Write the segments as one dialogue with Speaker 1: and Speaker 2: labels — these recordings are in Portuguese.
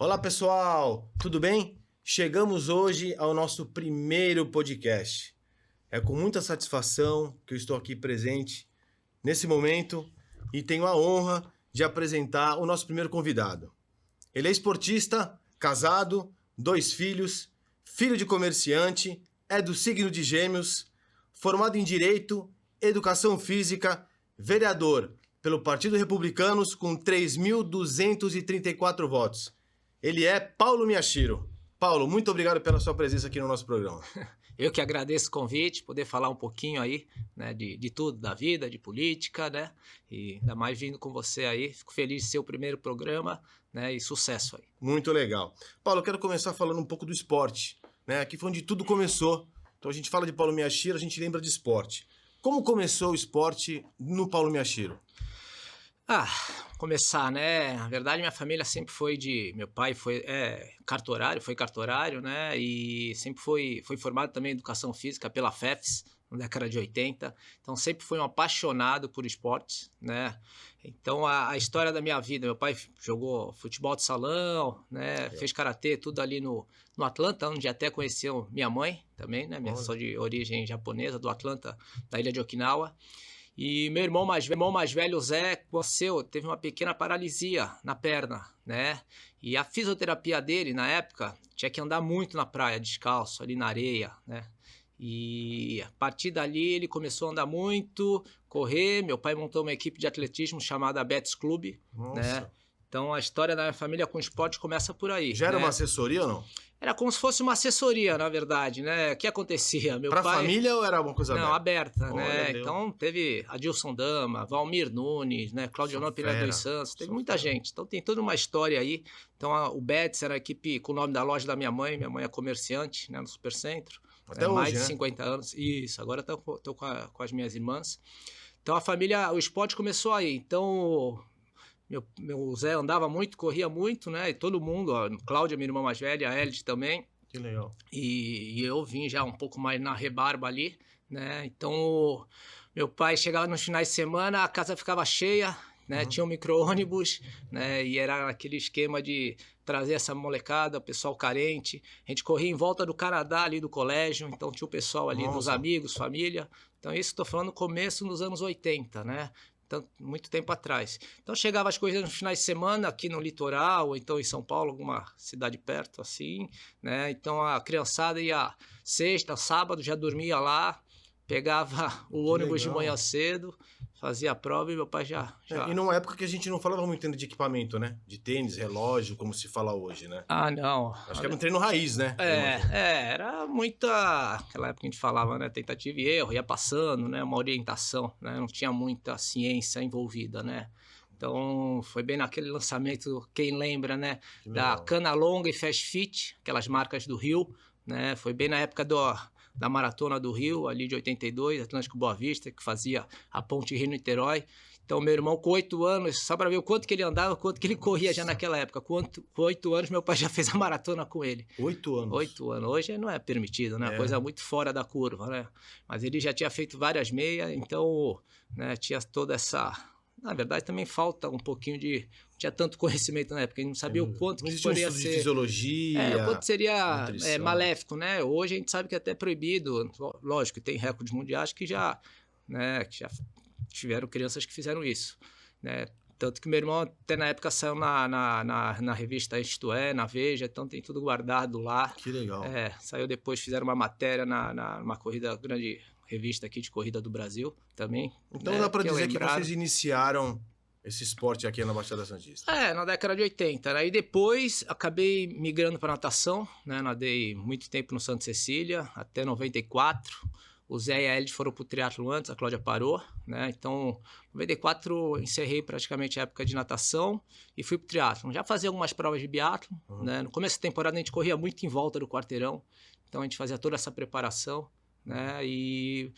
Speaker 1: Olá pessoal, tudo bem? Chegamos hoje ao nosso primeiro podcast. É com muita satisfação que eu estou aqui presente nesse momento e tenho a honra de apresentar o nosso primeiro convidado. Ele é esportista, casado, 2 filhos, filho de comerciante, é do signo de Gêmeos, formado em Direito, Educação Física, vereador pelo Partido Republicanos com 3.234 votos. Ele é Paulo Miyashiro. Paulo, muito obrigado pela sua presença aqui no nosso programa.
Speaker 2: Eu que agradeço o convite, poder falar um pouquinho aí, né, de tudo, da vida, de política, né, e ainda mais vindo com você aí. Fico feliz de ser o primeiro programa, né, e sucesso aí.
Speaker 1: Muito legal. Paulo, eu quero começar falando um pouco do esporte, né? Aqui foi onde tudo começou. Então a gente fala de Paulo Miyashiro, a gente lembra de esporte. Como começou o esporte no Paulo Miyashiro?
Speaker 2: Começar, né? Na verdade, minha família sempre foi meu pai foi cartorário, né? E sempre foi formado também em Educação Física pela FEFES, na década de 80. Então, sempre foi um apaixonado por esportes, né? Então, a história da minha vida, meu pai jogou futebol de salão, né? Fez karatê, tudo ali no Atlanta, onde até conheceu minha mãe também, né? Sou de origem japonesa, do Atlanta, da ilha de Okinawa. E meu irmão mais velho, o Zé, teve uma pequena paralisia na perna, né? E a fisioterapia dele, na época, tinha que andar muito na praia, descalço, ali na areia, né? E a partir dali ele começou a andar muito, correr. Meu pai montou uma equipe de atletismo chamada Betis Clube, né? Então a história da minha família com esporte começa por aí.
Speaker 1: Já era
Speaker 2: né?
Speaker 1: uma assessoria ou não?
Speaker 2: Era como se fosse uma assessoria, na verdade, né? O que acontecia?
Speaker 1: Pra família ou era alguma coisa aberta?
Speaker 2: Não, aberta,
Speaker 1: Olha,
Speaker 2: né?
Speaker 1: Deus.
Speaker 2: Então teve Adilson Dama, Valmir Nunes, né? Claudio Pereira dos Santos, teve muita gente. Então tem toda uma história aí. Então o Betis era a equipe com o nome da loja da minha mãe é comerciante, né? No Supercentro.
Speaker 1: Até hoje,
Speaker 2: mais de
Speaker 1: né?
Speaker 2: 50 anos. Isso, agora tô com as minhas irmãs. Então a família, o esporte começou aí. Então meu Zé andava muito, corria muito, né? E todo mundo, a Cláudia, minha irmã mais velha, a Elide também.
Speaker 1: Que legal.
Speaker 2: E eu vim já um pouco mais na rebarba ali, né? Então, meu pai chegava nos finais de semana, a casa ficava cheia, né? Tinha um micro-ônibus, né? E era aquele esquema de trazer essa molecada, o pessoal carente. A gente corria em volta do Canadá ali do colégio, então tinha o pessoal ali, dos amigos, família. Então, isso estou falando começo nos anos 80, né? Muito tempo atrás. Então chegava as coisas nos finais de semana aqui no litoral, ou então em São Paulo, alguma cidade perto assim, né? Então a criançada ia sexta, sábado, já dormia lá, pegava o ônibus de manhã cedo, fazia a prova e meu pai já...
Speaker 1: E numa época que a gente não falava muito ainda de equipamento, né? De tênis, relógio, como se fala hoje, né?
Speaker 2: Não.
Speaker 1: Acho que era um treino raiz, né?
Speaker 2: Era muita... Aquela época que a gente falava, né? Tentativa e erro, ia passando, né? Uma orientação, né? Não tinha muita ciência envolvida, né? Então, foi bem naquele lançamento, quem lembra, né? Da Cana Longa e Fast Fit, aquelas marcas do Rio, né? Foi bem na época da Maratona do Rio, ali de 82, Atlântico Boa Vista, que fazia a ponte Rio-Niterói. Então, meu irmão, com 8 anos, só para ver o quanto que ele andava, o quanto que ele corria já naquela época. Com 8 anos, meu pai já fez a maratona com ele.
Speaker 1: 8 anos?
Speaker 2: 8 anos. Hoje não é permitido, né? Coisa muito fora da curva, né? Mas ele já tinha feito várias meias, então, né, tinha toda essa... Na verdade, também falta um pouquinho de... Não tinha tanto conhecimento na época, a gente não sabia o quanto que poderia ser...
Speaker 1: de fisiologia...
Speaker 2: o quanto seria maléfico, né? Hoje a gente sabe que é até proibido. Lógico, tem recordes mundiais que já tiveram crianças que fizeram isso, né? Tanto que meu irmão até na época saiu na revista Isto É, na Veja, então tem tudo guardado lá.
Speaker 1: Que legal.
Speaker 2: Saiu depois, fizeram uma matéria numa corrida grande... revista aqui de corrida do Brasil também.
Speaker 1: Então dá para dizer que vocês iniciaram esse esporte aqui na Baixada Santista?
Speaker 2: Na década de 80. Aí depois acabei migrando para natação, né? Nadei muito tempo no Santa Cecília, até 94. O Zé e a Elide foram para o triatlo antes, a Cláudia parou, né? Então, em 94 encerrei praticamente a época de natação e fui para o triatlo. Já fazia algumas provas de biatlo, né? No começo da temporada a gente corria muito em volta do quarteirão, então a gente fazia toda essa preparação, né? E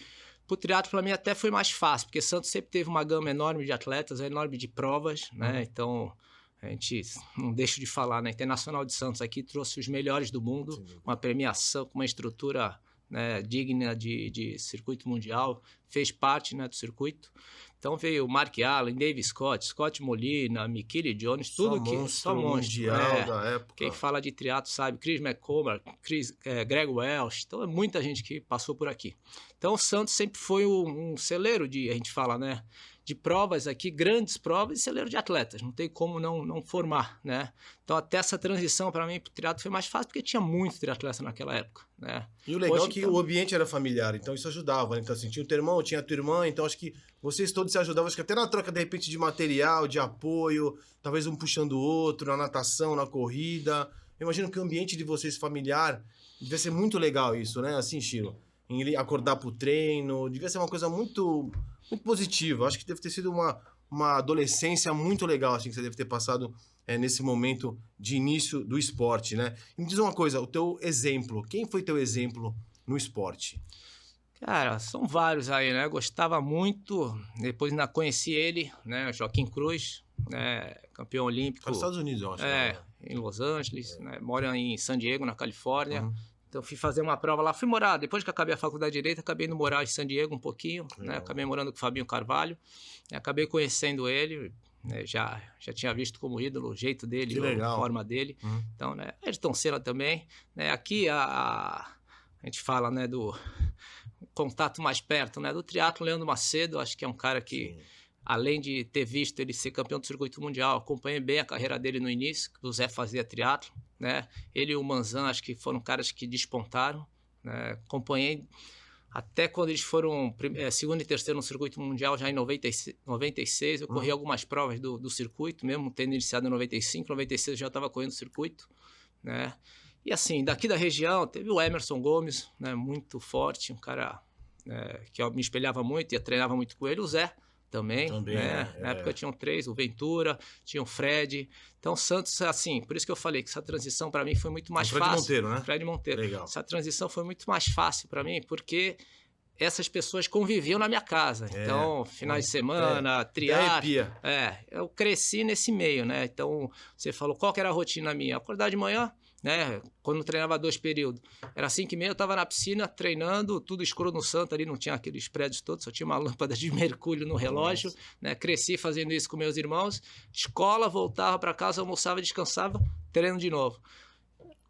Speaker 2: pro triatlo para mim até foi mais fácil, porque Santos sempre teve uma gama enorme de atletas, enorme de provas, né? Então a gente não deixa de falar, né? Internacional de Santos aqui trouxe os melhores do mundo, uma premiação com uma estrutura, né, digna de circuito mundial, fez parte, né, do circuito. Então veio Mark Allen, Dave Scott, Scott Molina, Michele Jones, tudo que só monstro.
Speaker 1: Mundial da época.
Speaker 2: Quem fala de triatlo sabe, Chris McCormack, Greg Welch, então é muita gente que passou por aqui. Então o Santos sempre foi um celeiro de, a gente fala, né, de provas aqui, grandes provas e celeiro de atletas, não tem como não formar, né? Então até essa transição para mim para o triatlo foi mais fácil porque tinha muito triatleta naquela época, né?
Speaker 1: E o legal é que o ambiente era familiar, então isso ajudava, né? Então assim, tinha o teu irmão, tinha a tua irmã, então acho que vocês todos se ajudavam, acho que até na troca de repente de material, de apoio, talvez um puxando o outro, na natação, na corrida. Eu imagino que o ambiente de vocês familiar devia ser muito legal isso, né? Assim, Chiro, em acordar pro treino, devia ser uma coisa muito positiva. Acho que deve ter sido uma adolescência muito legal, assim, que você deve ter passado nesse momento de início do esporte, né? E me diz uma coisa, o teu exemplo, quem foi teu exemplo no esporte?
Speaker 2: Cara, são vários aí, né? Gostava muito, depois ainda conheci ele, né? Joaquim Cruz, né? Campeão olímpico.
Speaker 1: Nos Estados Unidos, eu acho.
Speaker 2: Em Los Angeles, né? Mora em San Diego, na Califórnia.
Speaker 1: Uhum.
Speaker 2: Então fui fazer uma prova lá, fui morar, depois que acabei a faculdade de Direito, acabei indo morar em San Diego um pouquinho, né? Acabei morando com o Fabinho Carvalho, acabei conhecendo ele, né? Já tinha visto como ídolo o jeito dele, a forma dele. Então, né? Ayrton Senna também, né? Aqui a gente fala, né, do contato mais perto, né, do triatlo. Leandro Macedo, acho que é um cara que, além de ter visto ele ser campeão do circuito mundial, acompanhei bem a carreira dele no início, que o Zé fazia triatlo, né? Ele e o Manzan, acho que foram caras que despontaram, né? Acompanhei até quando eles foram segundo e terceiro no circuito mundial, já em 96, eu corri algumas provas do circuito, mesmo tendo iniciado em 95, 96 eu já estava correndo o circuito, né? E assim, daqui da região, teve o Emerson Gomes, né? Muito forte, um cara que eu me espelhava muito e treinava muito com ele, o Zé também, né? Na época tinham 3, o Ventura, tinha o Fred. Então, Santos, assim, por isso que eu falei que essa transição para mim foi muito mais fácil.
Speaker 1: Fred Monteiro, né?
Speaker 2: Fred Monteiro.
Speaker 1: Legal.
Speaker 2: Essa transição foi muito mais fácil para mim, porque essas pessoas conviviam na minha casa. Então, finais de semana, triatlo. Eu cresci nesse meio, né? Então, você falou, qual que era a rotina minha? Acordar de manhã, né? Quando eu treinava 2 períodos. Era 5h30, eu estava na piscina treinando, tudo escuro no Santo ali, não tinha aqueles prédios todos, só tinha uma lâmpada de mercúrio no relógio, né? Cresci fazendo isso com meus irmãos. Escola, voltava para casa, almoçava, descansava, treino de novo.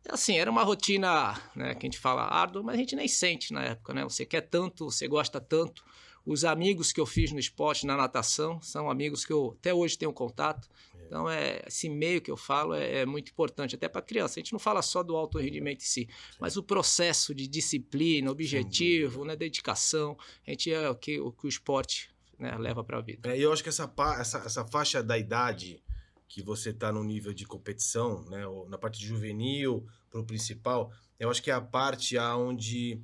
Speaker 2: Assim, era uma rotina, né, que a gente fala árdua, mas a gente nem sente na época, né? Você quer tanto, você gosta tanto. Os amigos que eu fiz no esporte, na natação, são amigos que eu até hoje tenho contato. Então, esse meio que eu falo é muito importante, até para criança. A gente não fala só do alto rendimento em si, mas o processo de disciplina, objetivo, né, dedicação, a gente o que o esporte, né, leva para a vida.
Speaker 1: E eu acho que essa faixa da idade que você está no nível de competição, né, ou na parte juvenil para o principal, eu acho que é a parte onde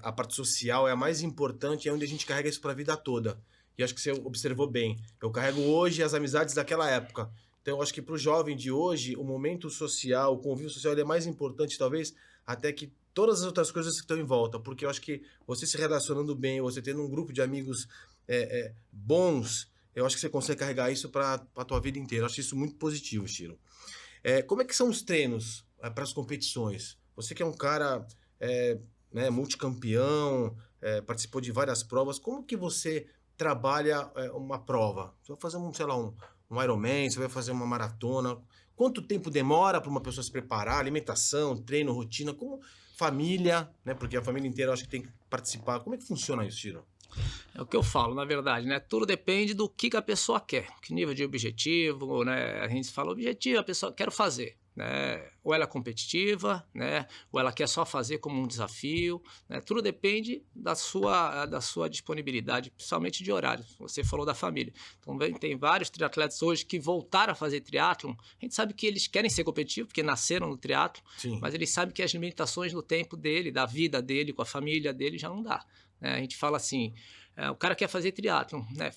Speaker 1: a parte social é a mais importante, é onde a gente carrega isso para a vida toda. E acho que você observou bem. Eu carrego hoje as amizades daquela época. Então, eu acho que para o jovem de hoje, o momento social, o convívio social, ele é mais importante, talvez, até que todas as outras coisas que estão em volta. Porque eu acho que você se relacionando bem, você tendo um grupo de amigos bons, eu acho que você consegue carregar isso para a tua vida inteira. Eu acho isso muito positivo, Chiro. Como é que são os treinos para as competições? Você que é um cara né, multicampeão, participou de várias provas, como que você trabalha uma prova? Você vai fazer um Ironman, você vai fazer uma maratona. Quanto tempo demora para uma pessoa se preparar? Alimentação, treino, rotina, como família, né? Porque a família inteira eu acho que tem que participar. Como é que funciona isso, Chiro?
Speaker 2: É o que eu falo, na verdade, né? Tudo depende do que a pessoa quer, que nível de objetivo, né? A gente fala objetivo, a pessoa quer fazer, né? Ou ela é competitiva, né? Ou ela quer só fazer como um desafio, né? Tudo depende da sua disponibilidade, principalmente de horário. Você falou da família. Então, tem vários triatletas hoje que voltaram a fazer triatlon. A gente sabe que eles querem ser competitivos, porque nasceram no triatlon, mas eles sabem que as limitações do tempo dele, da vida dele, com a família dele, já não dá. A gente fala assim, o cara quer fazer triatlon, né?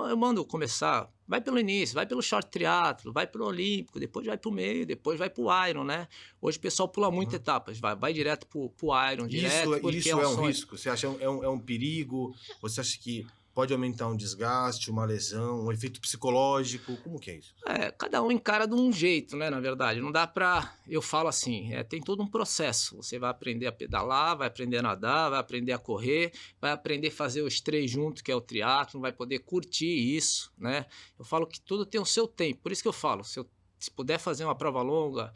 Speaker 2: Eu mando começar, vai pelo início, vai pelo short triatlo, vai pelo olímpico, depois vai pro meio, depois vai pro Iron, né? Hoje o pessoal pula muitas etapas, vai direto pro Iron, direto.
Speaker 1: Isso é um risco? Você acha é um perigo? Você acha que pode aumentar um desgaste, uma lesão, um efeito psicológico? Como que é isso?
Speaker 2: Cada um encara de um jeito, né, na verdade. Não dá pra. Eu falo assim, tem todo um processo. Você vai aprender a pedalar, vai aprender a nadar, vai aprender a correr, vai aprender a fazer os três juntos, que é o triatlo, vai poder curtir isso, né? Eu falo que tudo tem o seu tempo. Por isso que eu falo, se puder fazer uma prova longa,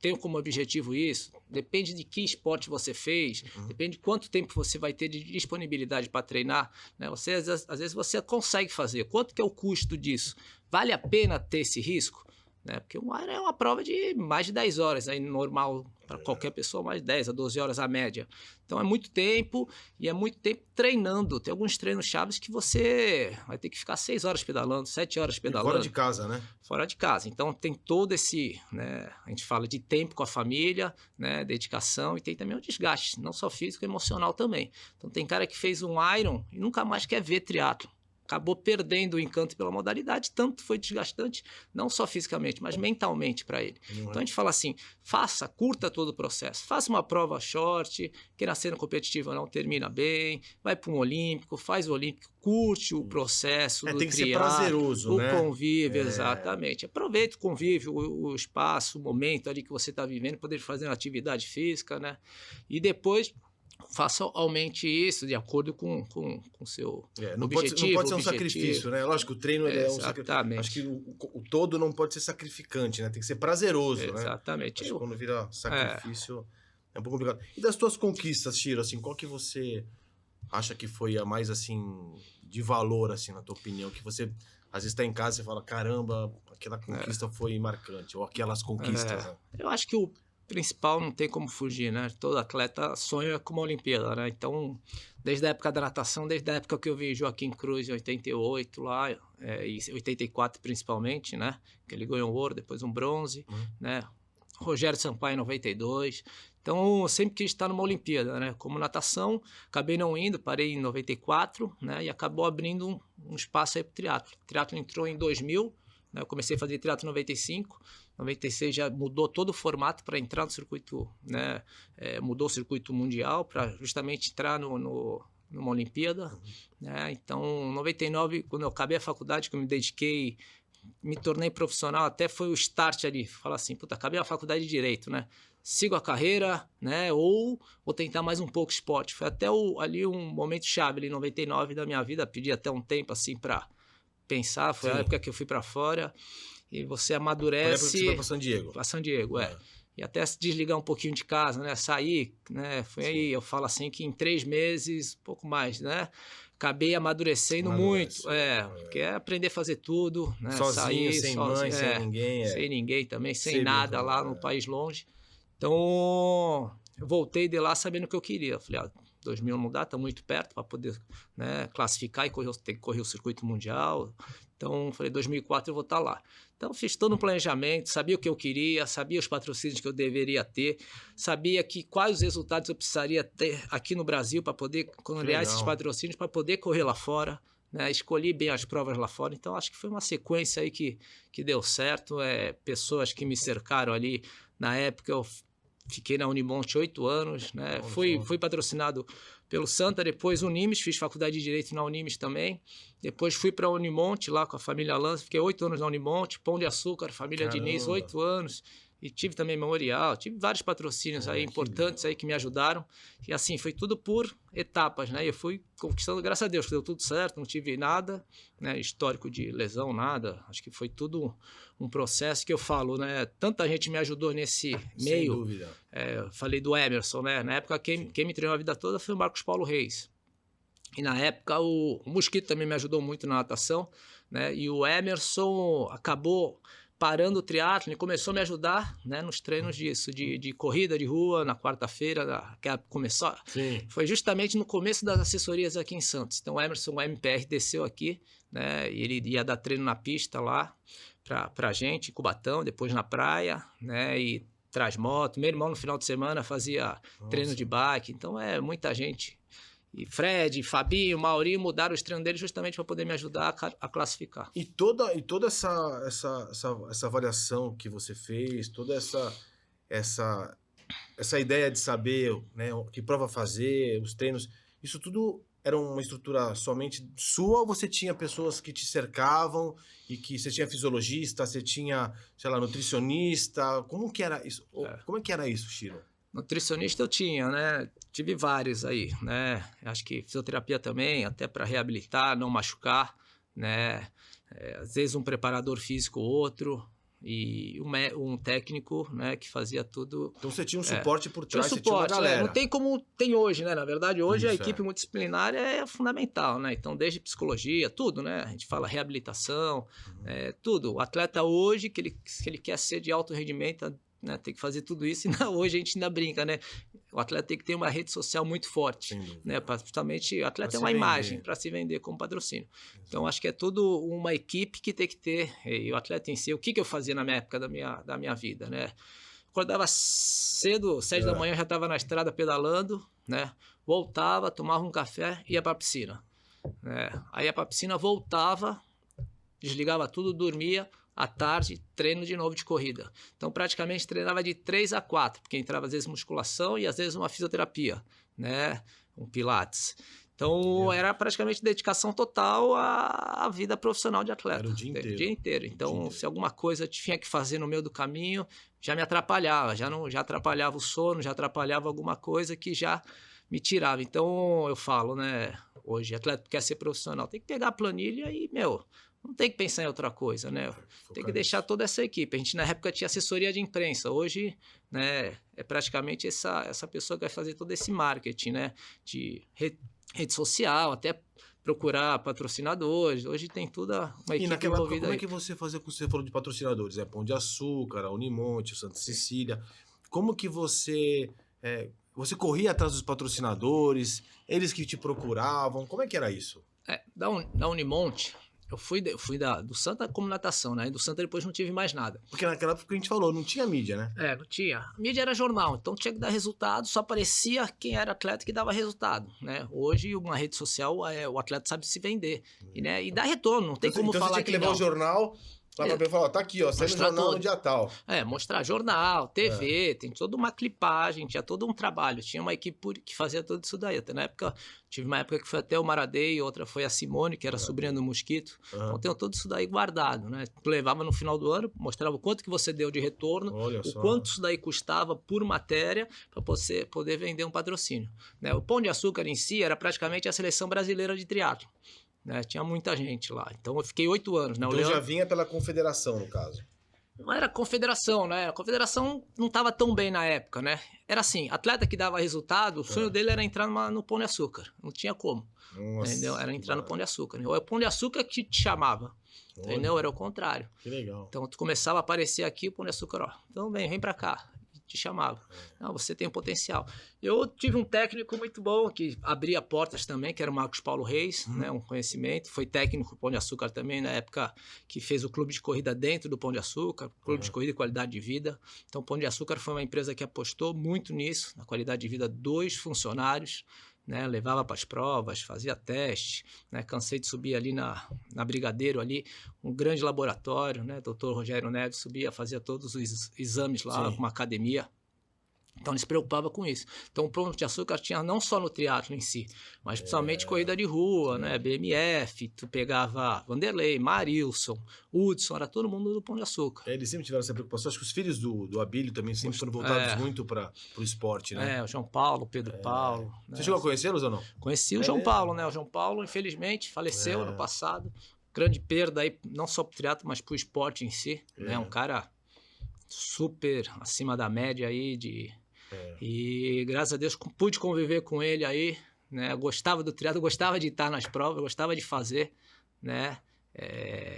Speaker 2: tenho como objetivo isso, depende de que esporte você fez, depende de quanto tempo você vai ter de disponibilidade para treinar, né? Você, às vezes você consegue fazer, quanto que é o custo disso? Vale a pena ter esse risco? Né? Porque um Iron é uma prova de mais de 10 horas, aí normal para qualquer pessoa, mais de 10 a 12 horas a média. Então é muito tempo e é muito tempo treinando. Tem alguns treinos chaves que você vai ter que ficar 6 horas pedalando, 7 horas pedalando.
Speaker 1: E fora de casa, né?
Speaker 2: Fora de casa. Então tem todo esse, né, a gente fala de tempo com a família, né, dedicação, e tem também o desgaste, não só físico, emocional também. Então tem cara que fez um Iron e nunca mais quer ver triatlo. Acabou perdendo o encanto pela modalidade, tanto foi desgastante, não só fisicamente, mas mentalmente para ele. Então a gente fala assim, curta todo o processo, faça uma prova short, que na cena competitiva não termina bem, vai para um olímpico, faz o olímpico, curte o processo do
Speaker 1: tem que ser
Speaker 2: triatlo,
Speaker 1: prazeroso,
Speaker 2: o
Speaker 1: né?
Speaker 2: convívio, exatamente. Aproveita o convívio, o espaço, o momento ali que você está vivendo, poder fazer uma atividade física, né? E depois aumente isso de acordo com o seu objetivo.
Speaker 1: Não pode ser um sacrifício, né? Lógico, o treino é um sacrifício. Acho que o todo não pode ser sacrificante, né? Tem que ser prazeroso, né?
Speaker 2: Exatamente.
Speaker 1: Acho que quando vira sacrifício é um pouco complicado. E das tuas conquistas, Chiro, assim, qual que você acha que foi a mais, assim, de valor, assim, na tua opinião? Que você, às vezes, tá em casa e fala, caramba, aquela conquista foi marcante, ou aquelas conquistas, né?
Speaker 2: Eu acho que o principal não tem como fugir, né? Todo atleta sonha com uma Olimpíada, né? Então, desde a época da natação, desde a época que eu vi Joaquim Cruz em 88 lá, e 84 principalmente, né? Que ele ganhou um ouro, depois um bronze, né? Rogério Sampaio em 92. Então, eu sempre quis estar numa Olimpíada, né? Como natação, acabei não indo, parei em 94, né? E acabou abrindo um espaço aí para o triatlo. O triatlo entrou em 2000, né? Eu comecei a fazer triatlo em 95, 96 já mudou todo o formato para entrar no circuito, né? Mudou o circuito mundial para justamente entrar numa Olimpíada, né? Então, em 99, quando eu acabei a faculdade, que eu me dediquei, me tornei profissional, até foi o start ali, falar assim, puta, acabei a faculdade de Direito, né? Sigo a carreira, né? Ou vou tentar mais um pouco esporte. Foi até ali um momento chave, ali em 99 da minha vida, pedi até um tempo assim para pensar, foi a época que eu fui para fora. E você amadurece...
Speaker 1: Foi a época que você foi para San Diego.
Speaker 2: Para San Diego, E até se desligar um pouquinho de casa, né? Sair, né? Foi aí, eu falo assim, que em 3 meses, pouco mais, né? Acabei amadurecendo muito. Porque é aprender a fazer tudo, né?
Speaker 1: Sozinho,
Speaker 2: sair,
Speaker 1: sem mãe, sem ninguém.
Speaker 2: Sem ninguém também, sem nada lá no país longe. Então, eu voltei de lá sabendo o que eu queria. Falei, 2000 não dá, tá muito perto para poder, né, classificar e ter que correr o circuito mundial. Então, falei, 2004 eu vou estar lá. Então, fiz todo um planejamento, sabia o que eu queria, sabia os patrocínios que eu deveria ter, sabia quais os resultados eu precisaria ter aqui no Brasil para poder criar esses patrocínios, para poder correr lá fora, né? Escolhi bem as provas lá fora. Então, acho que foi uma sequência aí que deu certo. Pessoas que me cercaram ali, na época eu fiquei na Unimonte 8 anos, né? Fui patrocinado pelo Santa, depois Unimes, fiz faculdade de Direito na Unimes também. Depois fui para a Unimonte, lá com a família Lanza, fiquei 8 anos na Unimonte, Pão de Açúcar, família Diniz, 8 anos. E tive também Memorial, tive vários patrocínios aí importantes aí que me ajudaram. E assim, foi tudo por etapas, né? E eu fui conquistando, graças a Deus, que deu tudo certo, não tive nada, né? Histórico de lesão, nada. Acho que foi tudo um processo que eu falo, né? Tanta gente me ajudou nesse meio.
Speaker 1: Sem dúvida.
Speaker 2: Falei do Emerson, né? Na época, quem me treinou a vida toda foi o Marcos Paulo Reis. E na época, o Mosquito também me ajudou muito na natação, né? E o Emerson acabou parando o triatlo e começou a me ajudar, né, nos treinos de corrida de rua, na quarta-feira, que começou.
Speaker 1: Sim.
Speaker 2: Foi justamente no começo das assessorias aqui em Santos. Então o Emerson, o MPR, desceu aqui, né, e ele ia dar treino na pista lá pra gente, em Cubatão, depois na praia, né, e traz moto. Meu irmão no final de semana fazia treino de bike, então muita gente. E Fred, Fabinho, Maurinho mudaram os treinos deles justamente para poder me ajudar a classificar.
Speaker 1: E toda essa avaliação que você fez, toda essa ideia de saber, né, que prova fazer, os treinos, isso tudo era uma estrutura somente sua ou você tinha pessoas que te cercavam e que você tinha fisiologista, você tinha, sei lá, nutricionista? Como que era isso? Como é que era isso, Chiro?
Speaker 2: Nutricionista eu tinha, né? Tive vários aí, né? Acho que fisioterapia também, até para reabilitar, não machucar, né? Às vezes um preparador físico ou outro e um técnico, né? Que fazia tudo.
Speaker 1: Então você tinha um suporte por
Speaker 2: Tinha
Speaker 1: trás, você tinha uma
Speaker 2: suporte,
Speaker 1: galera.
Speaker 2: não tem como tem hoje, né? Na verdade, hoje a
Speaker 1: Isso,
Speaker 2: equipe multidisciplinar é fundamental, né? Então, desde psicologia, tudo, né? A gente fala reabilitação, tudo. O atleta hoje, que ele quer ser de alto rendimento, né, tem que fazer tudo isso, e hoje a gente ainda brinca, né? O atleta tem que ter uma rede social muito forte, né? Justamente, o atleta é uma imagem para se vender como patrocínio. Então, acho que é tudo uma equipe que tem que ter, e o atleta em si. O que eu fazia na minha época da minha vida, né? Acordava cedo, 7 da manhã, já estava na estrada pedalando, né? Voltava, tomava um café, ia para a piscina, né? Aí ia para a piscina, voltava, desligava tudo, dormia. À tarde, treino de novo de corrida. Então, praticamente, treinava de 3 a 4, porque entrava às vezes musculação e às vezes uma fisioterapia, né? Um pilates. Então, era praticamente dedicação total à vida profissional de atleta.
Speaker 1: Era o dia inteiro.
Speaker 2: O dia inteiro. Então, se alguma coisa eu tinha que fazer no meio do caminho, já me atrapalhava. Já atrapalhava o sono, já atrapalhava alguma coisa que já me tirava. Então, eu falo, né? Hoje, atleta que quer ser profissional, tem que pegar a planilha e, não tem que pensar em outra coisa, né? Tem que deixar toda essa equipe. A gente, na época, tinha assessoria de imprensa. Hoje, né, é praticamente essa pessoa que vai fazer todo esse marketing, né? De rede social, até procurar patrocinadores. Hoje tem toda uma equipe
Speaker 1: naquela época,
Speaker 2: envolvida
Speaker 1: como
Speaker 2: aí.
Speaker 1: é que você fazia com você falou de patrocinadores? Pão de Açúcar, a Unimonte, o Santa Cecília. Como que você corria atrás dos patrocinadores? Eles que te procuravam? Como é que era isso?
Speaker 2: Da Unimonte, eu fui do Santa como natação, né? E do Santa depois não tive mais nada.
Speaker 1: Porque naquela época que a gente falou, não tinha mídia, né?
Speaker 2: Não tinha. A mídia era jornal, então tinha que dar resultado, só aparecia quem era atleta que dava resultado, né? Hoje, uma rede social, o atleta sabe se vender, e dá retorno, não tem como
Speaker 1: então
Speaker 2: falar
Speaker 1: você tinha que levar o jornal lá pra falar, tá aqui, ó, sai no jornal no dia tal.
Speaker 2: Mostrar jornal, TV, tem toda uma clipagem, tinha todo um trabalho, tinha uma equipe que fazia tudo isso daí. Até na época, tive uma época que foi até o Maradei, outra foi a Simone, que era sobrinha do Mosquito. Então tem tudo isso daí guardado, né? Tu levava no final do ano, mostrava o quanto que você deu de retorno, quanto isso daí custava por matéria para você poder vender um patrocínio, né? O Pão de Açúcar em si era praticamente a seleção brasileira de triatlo. Né? Tinha muita gente lá. Então eu fiquei 8 anos. Né?
Speaker 1: Então já vinha pela confederação, no caso.
Speaker 2: Não era confederação, né? A confederação não estava tão bem na época, né? Era assim, atleta que dava resultado, o sonho dele era entrar no Pão de Açúcar. Não tinha como.
Speaker 1: Nossa,
Speaker 2: entendeu? Era entrar no Pão de Açúcar. Né? Ou é o Pão de Açúcar que te chamava. Entendeu? Era o contrário.
Speaker 1: Que legal.
Speaker 2: Então tu começava a aparecer aqui, o Pão de Açúcar, ó. Então vem pra cá. Te chamava. Não, você tem potencial. Eu tive um técnico muito bom que abria portas também, que era o Marcos Paulo Reis, né, um conhecimento. Foi técnico do Pão de Açúcar também, na época que fez o clube de corrida dentro do Pão de Açúcar, clube de corrida e qualidade de vida. Então, o Pão de Açúcar foi uma empresa que apostou muito nisso, na qualidade de vida dos funcionários. Né, levava para as provas, fazia teste, né, cansei de subir ali na Brigadeiro, ali, um grande laboratório, né, Dr. Rogério Neves subia, fazia todos os exames lá, uma academia. Então ele se preocupava com isso. Então o Pão de Açúcar tinha não só no triatlo em si, mas principalmente corrida de rua, né? BMF, tu pegava Vanderlei, Marilson, Hudson, era todo mundo do Pão de Açúcar.
Speaker 1: Eles sempre tiveram essa preocupação. Acho que os filhos do Abílio também sempre foram voltados muito para o esporte, né?
Speaker 2: O João Paulo, o Pedro Paulo.
Speaker 1: Você
Speaker 2: né?
Speaker 1: chegou a conhecê-los ou não?
Speaker 2: Conheci o João Paulo, né? O João Paulo, infelizmente, faleceu ano passado. Grande perda aí, não só pro triatlo, mas pro esporte em si. Né? Um cara super acima da média aí E graças a Deus pude conviver com ele aí, né? Gostava do triatlo, gostava de estar nas provas, gostava de fazer, né?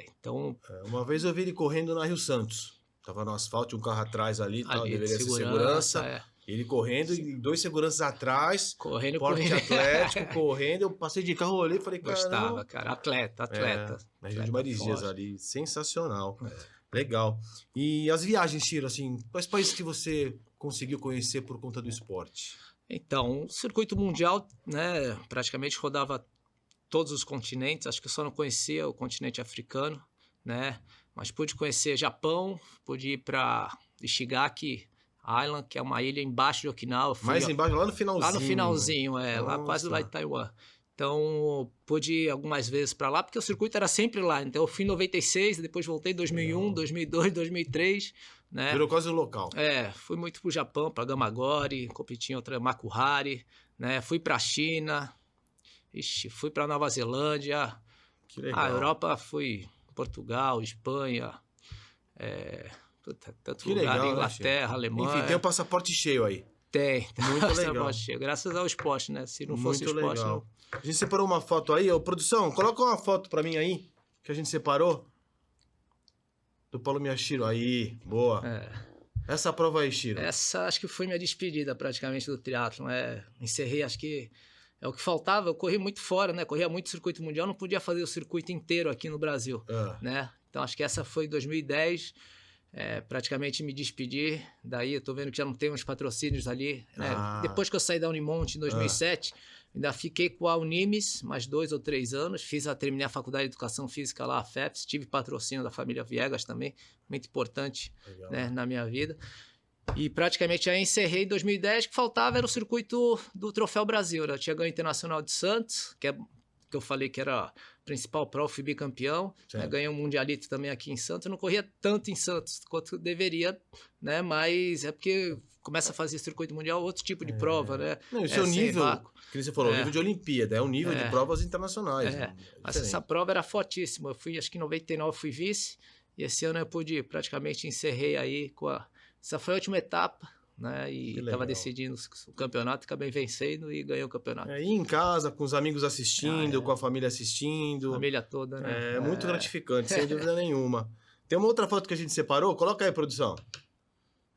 Speaker 2: Então...
Speaker 1: Uma vez eu vi ele correndo na Rio Santos. Tava no asfalto, um carro atrás ali, deveria ser segurança. Ele correndo e 2 seguranças atrás, porte atlético, correndo. Eu passei de carro, olhei e falei, cara...
Speaker 2: Gostava, cara. Atleta.
Speaker 1: Na região de Marizias ali, sensacional. Legal. E as viagens, Chiro, assim, quais países que você conseguiu conhecer por conta do esporte?
Speaker 2: Então, o circuito mundial, né, praticamente rodava todos os continentes, acho que eu só não conhecia o continente africano, né, mas pude conhecer Japão, pude ir para Ishigaki Island, que é uma ilha embaixo de Okinawa.
Speaker 1: Mais embaixo, lá no finalzinho.
Speaker 2: Lá no finalzinho, lá quase lá em Taiwan. Então, pude ir algumas vezes para lá, porque o circuito era sempre lá. Então, eu fui em 96, depois voltei em 2001, 2002, 2003, né?
Speaker 1: Virou quase o local.
Speaker 2: Fui muito para o Japão, para Gamagori, competi em outra Makuhari, né? Fui para a China, fui para Nova Zelândia.
Speaker 1: Que legal.
Speaker 2: A Europa fui Portugal, Espanha, tanto
Speaker 1: Que
Speaker 2: lugar,
Speaker 1: legal,
Speaker 2: Inglaterra,
Speaker 1: né,
Speaker 2: Alemanha.
Speaker 1: enfim, tem o passaporte cheio aí.
Speaker 2: Tem
Speaker 1: Muito legal.
Speaker 2: passaporte cheio, graças ao esporte, né? Se não fosse o
Speaker 1: Muito
Speaker 2: esporte,
Speaker 1: legal.
Speaker 2: não.
Speaker 1: A gente separou uma foto aí, ô, produção, coloca uma foto pra mim aí, que a gente separou. Do Paulo Miyashiro. Aí, boa. Essa prova aí, Shiro.
Speaker 2: Essa acho que foi minha despedida praticamente do triatlon. Encerrei, acho que é o que faltava. Eu corri muito fora, né? Corria muito circuito mundial, não podia fazer o circuito inteiro aqui no Brasil, né? Então acho que essa foi 2010. Praticamente me despedi. Daí eu tô vendo que já não tem uns patrocínios ali, né? Depois que eu saí da Unimonte em 2007, ainda fiquei com a Unimes mais 2 ou 3 anos. Terminei a faculdade de Educação Física lá, a FEPS. Tive patrocínio da família Viegas também, muito importante, né, na minha vida. E praticamente já encerrei em 2010. O que faltava era o circuito do Troféu Brasil, né? Eu tinha ganho Internacional de Santos, que eu falei que era a principal prova, fui bicampeão, né? Ganhei um mundialito também aqui em Santos. Eu não corria tanto em Santos quanto eu deveria, né? Mas é porque começa a fazer circuito mundial, outro tipo de prova, né?
Speaker 1: Não, esse é o nível, que você falou, o nível de Olimpíada, é o nível de provas internacionais.
Speaker 2: Mas essa prova era fortíssima. Eu fui, acho que em 99 fui vice, e esse ano eu pude, praticamente encerrei aí com essa foi a última etapa, né? E estava decidindo o campeonato, acabei vencendo e ganhei o campeonato.
Speaker 1: E em casa, com os amigos assistindo, com a família assistindo.
Speaker 2: Família toda, né?
Speaker 1: É muito gratificante, sem dúvida nenhuma. Tem uma outra foto que a gente separou, coloca aí, produção.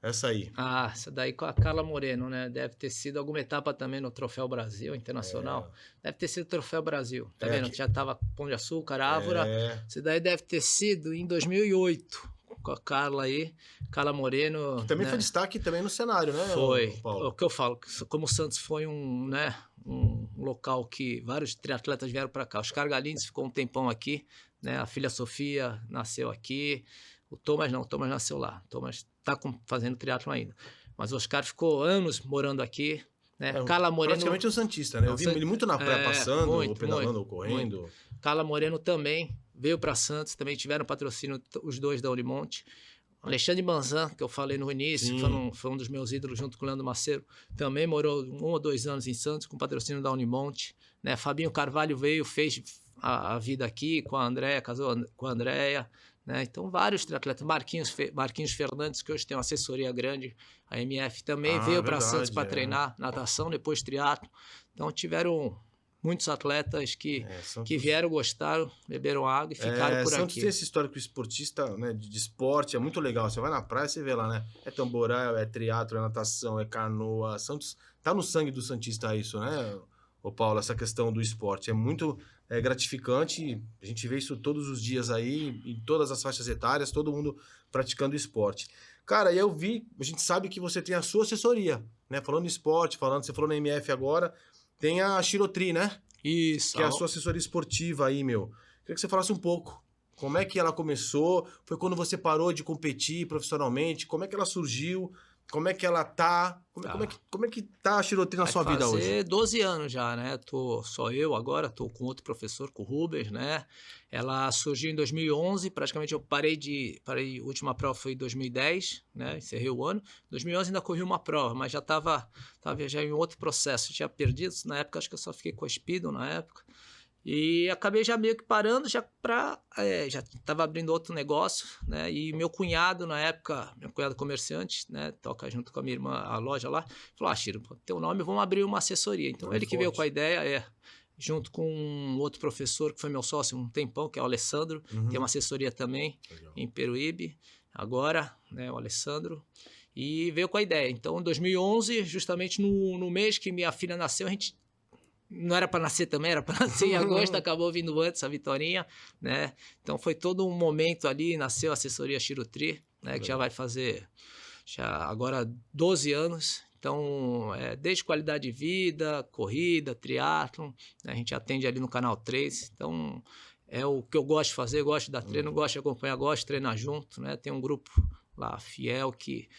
Speaker 1: Essa aí.
Speaker 2: Essa daí com a Carla Moreno, né? Deve ter sido alguma etapa também no Troféu Brasil Internacional. Deve ter sido o Troféu Brasil. Tá vendo? Já tava Pão de Açúcar, Ávora. Isso daí deve ter sido em 2008. Com a Carla aí, Carla Moreno.
Speaker 1: Que também, né, foi destaque também no cenário, né?
Speaker 2: Foi.
Speaker 1: Paulo?
Speaker 2: O que eu falo, como o Santos foi um local que vários triatletas vieram para cá. O Oscar Galins ficou um tempão aqui, né? A filha Sofia nasceu aqui. O Thomas não, o Thomas nasceu lá. O Thomas está fazendo triatlon ainda. Mas o Oscar ficou anos morando aqui, né? Carla Moreno...
Speaker 1: Praticamente um santista, né? Eu vi ele muito na praia passando, ou pedalando, ou correndo.
Speaker 2: Muito. Carla Moreno também veio para Santos, também tiveram patrocínio os dois da Unimonte. Alexandre Manzan, que eu falei no início, foi um dos meus ídolos junto com o Leandro Macedo, também morou 1 ou 2 anos em Santos com patrocínio da Unimonte, né? Fabinho Carvalho veio, fez a vida aqui com a Andréia, casou com a Andréia, né? Então vários triatletas, Marquinhos Fernandes, que hoje tem uma assessoria grande, a MF também veio para Santos para treinar natação, depois triatlo. Então tiveram muitos atletas que vieram, gostaram, beberam água e ficaram por
Speaker 1: Santos
Speaker 2: aqui.
Speaker 1: Tem esse histórico esportista, né, de esporte, é muito legal. Você vai na praia, você vê lá, né? É tamboral, é triatlo, é natação, é canoa. Santos, tá no sangue do santista isso, né, ô Paulo? Essa questão do esporte é muito gratificante. A gente vê isso todos os dias aí, em todas as faixas etárias, todo mundo praticando esporte. Cara, e a gente sabe que você tem a sua assessoria, né? Falando em esporte, você falou na MF agora, tem a Shirotri, né?
Speaker 2: Isso.
Speaker 1: Que é a sua assessoria esportiva aí, meu. Queria que você falasse um pouco. Como é que ela começou? Foi quando você parou de competir profissionalmente? Como é que ela surgiu? Como é que ela tá? Como é que tá a Shirotri na sua vida hoje?
Speaker 2: Vai fazer 12 anos já, né? Tô só eu agora, tô com outro professor, com o Rubens, né? Ela surgiu em 2011, praticamente eu parei, a última prova foi em 2010, né? Encerrei o ano. Em 2011 ainda corri uma prova, mas já tava já em outro processo. Eu tinha perdido, na época acho que eu só fiquei com a Speedo na época. E acabei já meio que parando, já estava abrindo outro negócio, né? E meu cunhado, na época, meu cunhado comerciante, né? Toca junto com a minha irmã a loja lá, falou: Chiro, teu nome, vamos abrir uma assessoria. Então ele que veio com a ideia, junto com um outro professor que foi meu sócio um tempão, que é o Alessandro, tem uma assessoria também em Peruíbe, agora, né? O Alessandro. E veio com a ideia. Então, em 2011, justamente no mês que minha filha nasceu, a gente não era para nascer também, era para nascer em agosto, acabou vindo antes a Vitorinha, né? Então foi todo um momento ali, nasceu a assessoria Shirotri, né? Que já vai fazer agora 12 anos. Então, desde qualidade de vida, corrida, triatlon, né? A gente atende ali no Canal 3. Então, é o que eu gosto de fazer, gosto de dar treino, gosto de acompanhar, gosto de treinar junto, né? Tem um grupo lá fiel que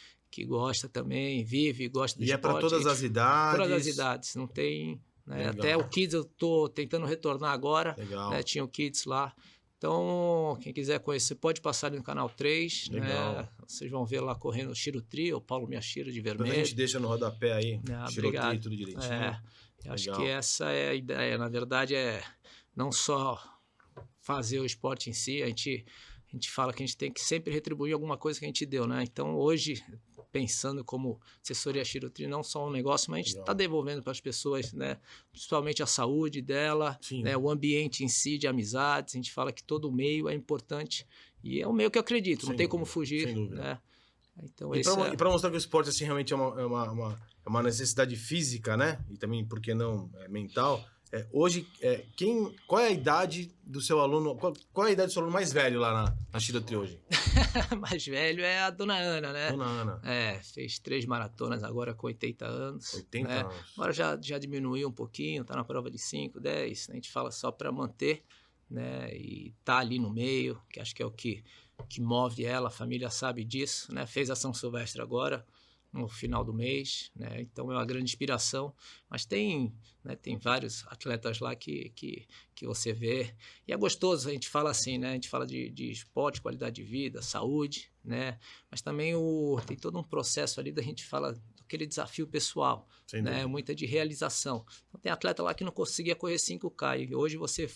Speaker 2: gosta também, vive, gosta do esporte.
Speaker 1: E é para todas as idades?
Speaker 2: Todas as idades, não tem né? Até o Kids eu tô tentando retornar agora,
Speaker 1: Legal.
Speaker 2: né? Tinha o Kids lá. Então, quem quiser conhecer, pode passar ali no canal 3,
Speaker 1: Legal.
Speaker 2: né? Vocês vão ver lá correndo o Shiro Trio, o Paulo Miyashiro de
Speaker 1: Depois a
Speaker 2: vermelho.
Speaker 1: gente deixa no rodapé aí, Shiro Tri,
Speaker 2: Obrigado.
Speaker 1: tudo direitinho.
Speaker 2: Eu acho que essa é a ideia. Na verdade, é não só fazer o esporte em si, a gente fala que a gente tem que sempre retribuir alguma coisa que a gente deu, né? Então, hoje, pensando como assessoria Shiro Tri, não só um negócio, mas a gente está devolvendo para as pessoas, né? Principalmente a saúde dela, né? O ambiente em si de amizades. A gente fala que todo meio é importante e é um meio que eu acredito, não tem como fugir,
Speaker 1: sem dúvida.
Speaker 2: né? Então,
Speaker 1: E para mostrar que o esporte assim, realmente é uma necessidade física, né? E também, por que não, mental. Hoje, qual é a idade do seu aluno? Qual é a idade do seu aluno mais velho lá na Shiro Tri hoje?
Speaker 2: Mais velho é a Dona Ana, né?
Speaker 1: Dona Ana.
Speaker 2: Fez 3 maratonas agora com 80 anos.
Speaker 1: 80
Speaker 2: né?
Speaker 1: anos.
Speaker 2: Agora já diminuiu um pouquinho, tá na prova de 5, 10. A gente fala só para manter, né? E tá ali no meio, que acho que é o que move ela, a família sabe disso, né? Fez a São Silvestre agora, no final do mês, né? Então é uma grande inspiração, mas tem vários atletas lá que você vê, e é gostoso, a gente fala assim, né? A gente fala de esporte, qualidade de vida, saúde, né? Mas também tem todo um processo ali da gente fala aquele desafio pessoal, né? Muita de realização. Então, tem atleta lá que não conseguia correr 5K, e hoje você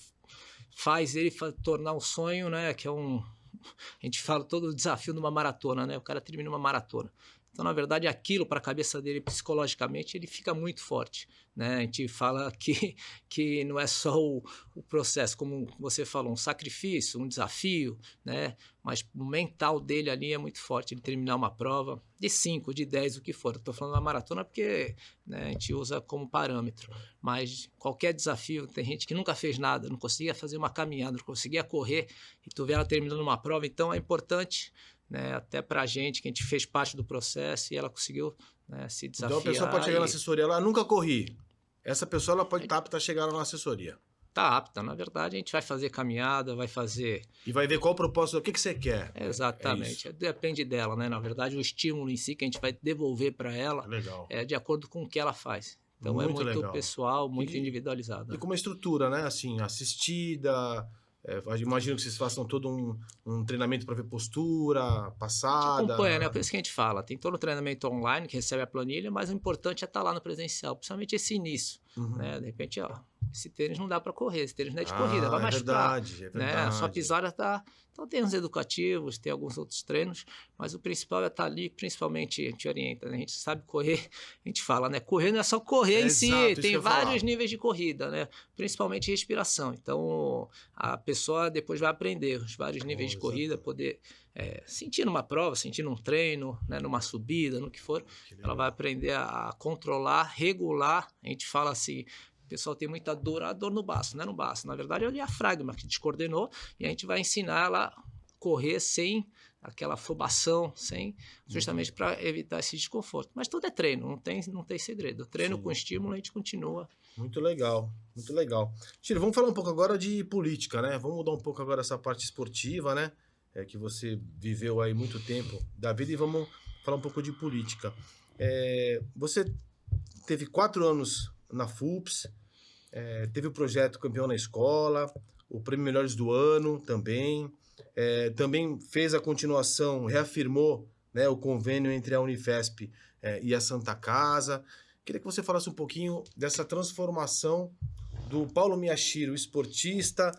Speaker 2: faz ele tornar um sonho, né? Que é a gente fala todo o desafio numa maratona, né? O cara termina uma maratona. Então, na verdade, aquilo para a cabeça dele, psicologicamente, ele fica muito forte, né? A gente fala que não é só o processo, como você falou, um sacrifício, um desafio, né? Mas o mental dele ali é muito forte, ele terminar uma prova de 5, de 10, o que for. Estou falando da maratona porque, né, a gente usa como parâmetro, mas qualquer desafio, tem gente que nunca fez nada, não conseguia fazer uma caminhada, não conseguia correr, e tu vê ela terminando uma prova, então é importante, né, até para a gente, que a gente fez parte do processo e ela conseguiu, né, se desafiar.
Speaker 1: Então a pessoa pode chegar na assessoria lá, nunca corri. Essa pessoa ela pode estar apta a chegar lá na assessoria.
Speaker 2: Tá apta, na verdade a gente vai fazer caminhada, vai fazer...
Speaker 1: E vai ver qual o propósito, o que você quer.
Speaker 2: Exatamente, depende dela, né? Na verdade o estímulo em si que a gente vai devolver para ela é de acordo com o que ela faz. Então muito é muito pessoal, muito individualizado.
Speaker 1: E com uma estrutura, né? Assim, assistida... imagino que vocês façam todo um treinamento para ver postura, passada.
Speaker 2: A gente acompanha, né? Por isso que a gente fala. Tem todo o treinamento online que recebe a planilha, mas o importante é estar lá no presencial, principalmente esse início. Né? De repente, esse tênis não dá para correr, esse tênis não é de corrida, vai machucar.
Speaker 1: É verdade.
Speaker 2: Né? A sua pisada tá... Então tem uns educativos, tem alguns outros treinos, mas o principal é estar ali, principalmente a gente orienta, né? A gente sabe correr, a gente fala, né? Correr não é só correr em si, tem vários níveis de corrida, né? Principalmente respiração. Então a pessoa depois vai aprender os vários níveis de corrida, poder sentir numa prova, sentir num treino, né? Numa subida, no que for, ela vai aprender a controlar, regular. A gente fala assim, o pessoal tem muita dor, a dor no baço, não é no baço. Na verdade, é o diafragma que descoordenou e a gente vai ensinar ela a correr sem aquela afobação, justamente para evitar esse desconforto. Mas tudo é treino, não tem segredo. Treino com estímulo, a gente continua.
Speaker 1: Muito legal, muito legal. Chiro, vamos falar um pouco agora de política, né? Vamos mudar um pouco agora essa parte esportiva, né? Que você viveu aí muito tempo da vida, e vamos falar um pouco de política. Você teve 4 anos na FUPS, teve o projeto Campeão na Escola, o Prêmio Melhores do Ano também, também fez a continuação, reafirmou, né, o convênio entre a Unifesp e a Santa Casa. Queria que você falasse um pouquinho dessa transformação do Paulo Miyashiro, esportista,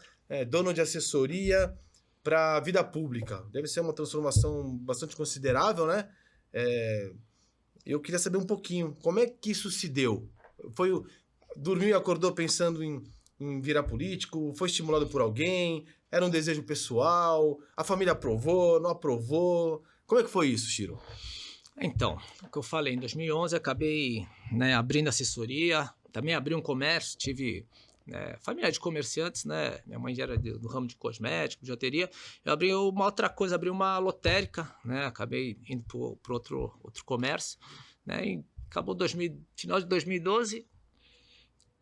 Speaker 1: dono de assessoria, para a vida pública. Deve ser uma transformação bastante considerável, né? Eu queria saber um pouquinho, como é que isso se deu? Dormiu e acordou pensando em virar político? Foi estimulado por alguém? Era um desejo pessoal? A família aprovou, não aprovou? Como é que foi isso, Chiro?
Speaker 2: Então, o que eu falei, em 2011 acabei, né, abrindo assessoria, também abri um comércio, tive família de comerciantes, né? Minha mãe já era do ramo de cosmético, bijuteria. Eu abri uma outra coisa, abri uma lotérica, né? Acabei indo para outro comércio, né? E acabou final de 2012.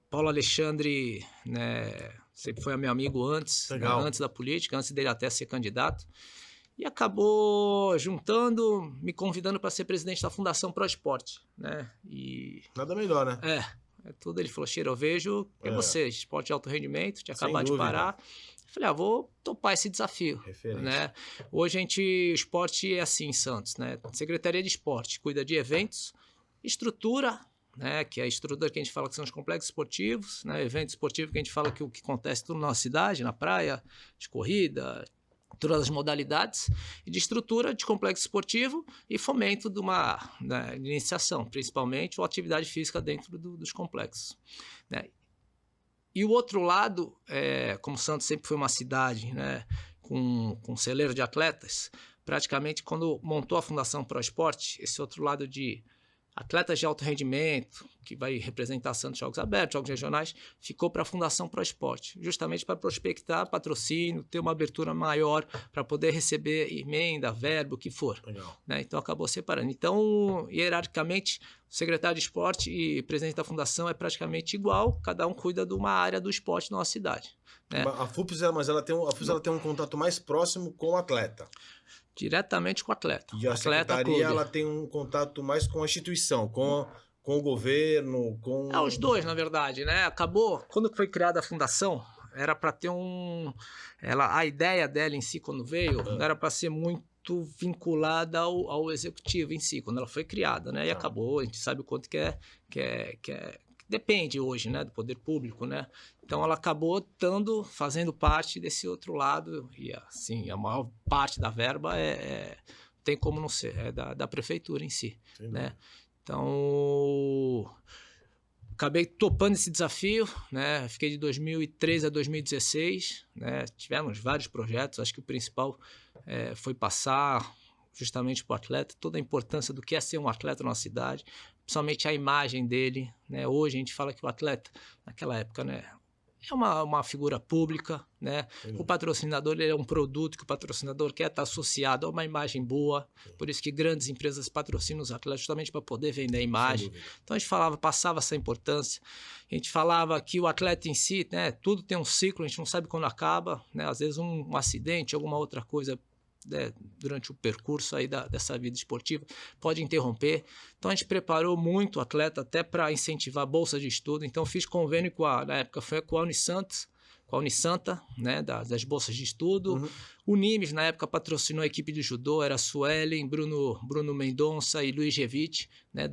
Speaker 2: Paulo Alexandre, né, sempre foi meu amigo antes, né, antes da política, antes dele até ser candidato. E acabou juntando, me convidando para ser presidente da Fundação Pro Esporte, né?
Speaker 1: Nada melhor, né?
Speaker 2: É tudo. Ele falou, Cheiro, eu vejo que é você, esporte de alto rendimento, tinha
Speaker 1: Sem
Speaker 2: acabado de
Speaker 1: dúvida.
Speaker 2: parar. Eu falei, vou topar esse desafio.
Speaker 1: Referência.
Speaker 2: Né? Hoje o esporte é assim em Santos, né? Secretaria de Esporte cuida de eventos, estrutura, né? Que é a estrutura que a gente fala que são os complexos esportivos, né? Evento esportivo que a gente fala que o que acontece tudo na cidade, na praia, de corrida, todas as modalidades, e de estrutura de complexo esportivo e fomento de uma iniciação, principalmente, ou atividade física dentro dos complexos. Né? E o outro lado, como Santos sempre foi uma cidade, né, com celeiro de atletas, praticamente quando montou a Fundação Pro Esporte, esse outro lado de atletas de alto rendimento, que vai representar Santos Jogos Abertos, Jogos Regionais, ficou para a Fundação Pro Esporte, justamente para prospectar patrocínio, ter uma abertura maior para poder receber emenda, verbo, o que for. Né? Então acabou separando. Então, hierarquicamente, o secretário de esporte e presidente da fundação é praticamente igual, cada um cuida de uma área do esporte na nossa cidade. Né?
Speaker 1: A FUPS, ela tem um contato mais próximo com o atleta.
Speaker 2: Diretamente com o atleta.
Speaker 1: E a secretaria,
Speaker 2: clube.
Speaker 1: Ela tem um contato mais com a instituição, com o governo, com...
Speaker 2: os dois, na verdade, né? Acabou, quando foi criada a fundação, era para ter a ideia dela em si, quando veio, não era para ser muito vinculada ao executivo em si, quando ela foi criada, né? E acabou, a gente sabe o quanto que depende hoje, né, do poder público, né? Então ela acabou fazendo parte desse outro lado e assim, a maior parte da verba tem como não ser, é da prefeitura em si, né? Então acabei topando esse desafio, né? Fiquei de 2013 a 2016, né? Tivemos vários projetos, acho que o principal foi passar justamente para o atleta toda a importância do que é ser um atleta na cidade, principalmente a imagem dele, né? Hoje a gente fala que o atleta, naquela época, né, é uma figura pública, né? O patrocinador, ele é um produto que o patrocinador quer estar associado a uma imagem boa, por isso que grandes empresas patrocinam os atletas justamente para poder vender a imagem. Então a gente passava essa importância, a gente falava que o atleta em si, né, tudo tem um ciclo, a gente não sabe quando acaba, né? Às vezes um acidente, alguma outra coisa, né, durante o percurso aí dessa vida esportiva, pode interromper. Então a gente preparou muito o atleta até para incentivar a bolsa de estudo. Então fiz convênio na época foi com a Unisanta, né, das bolsas de estudo. O Nimes, na época, patrocinou a equipe de judô, era Suelen, Bruno Mendonça e Luiz Gevite. Né,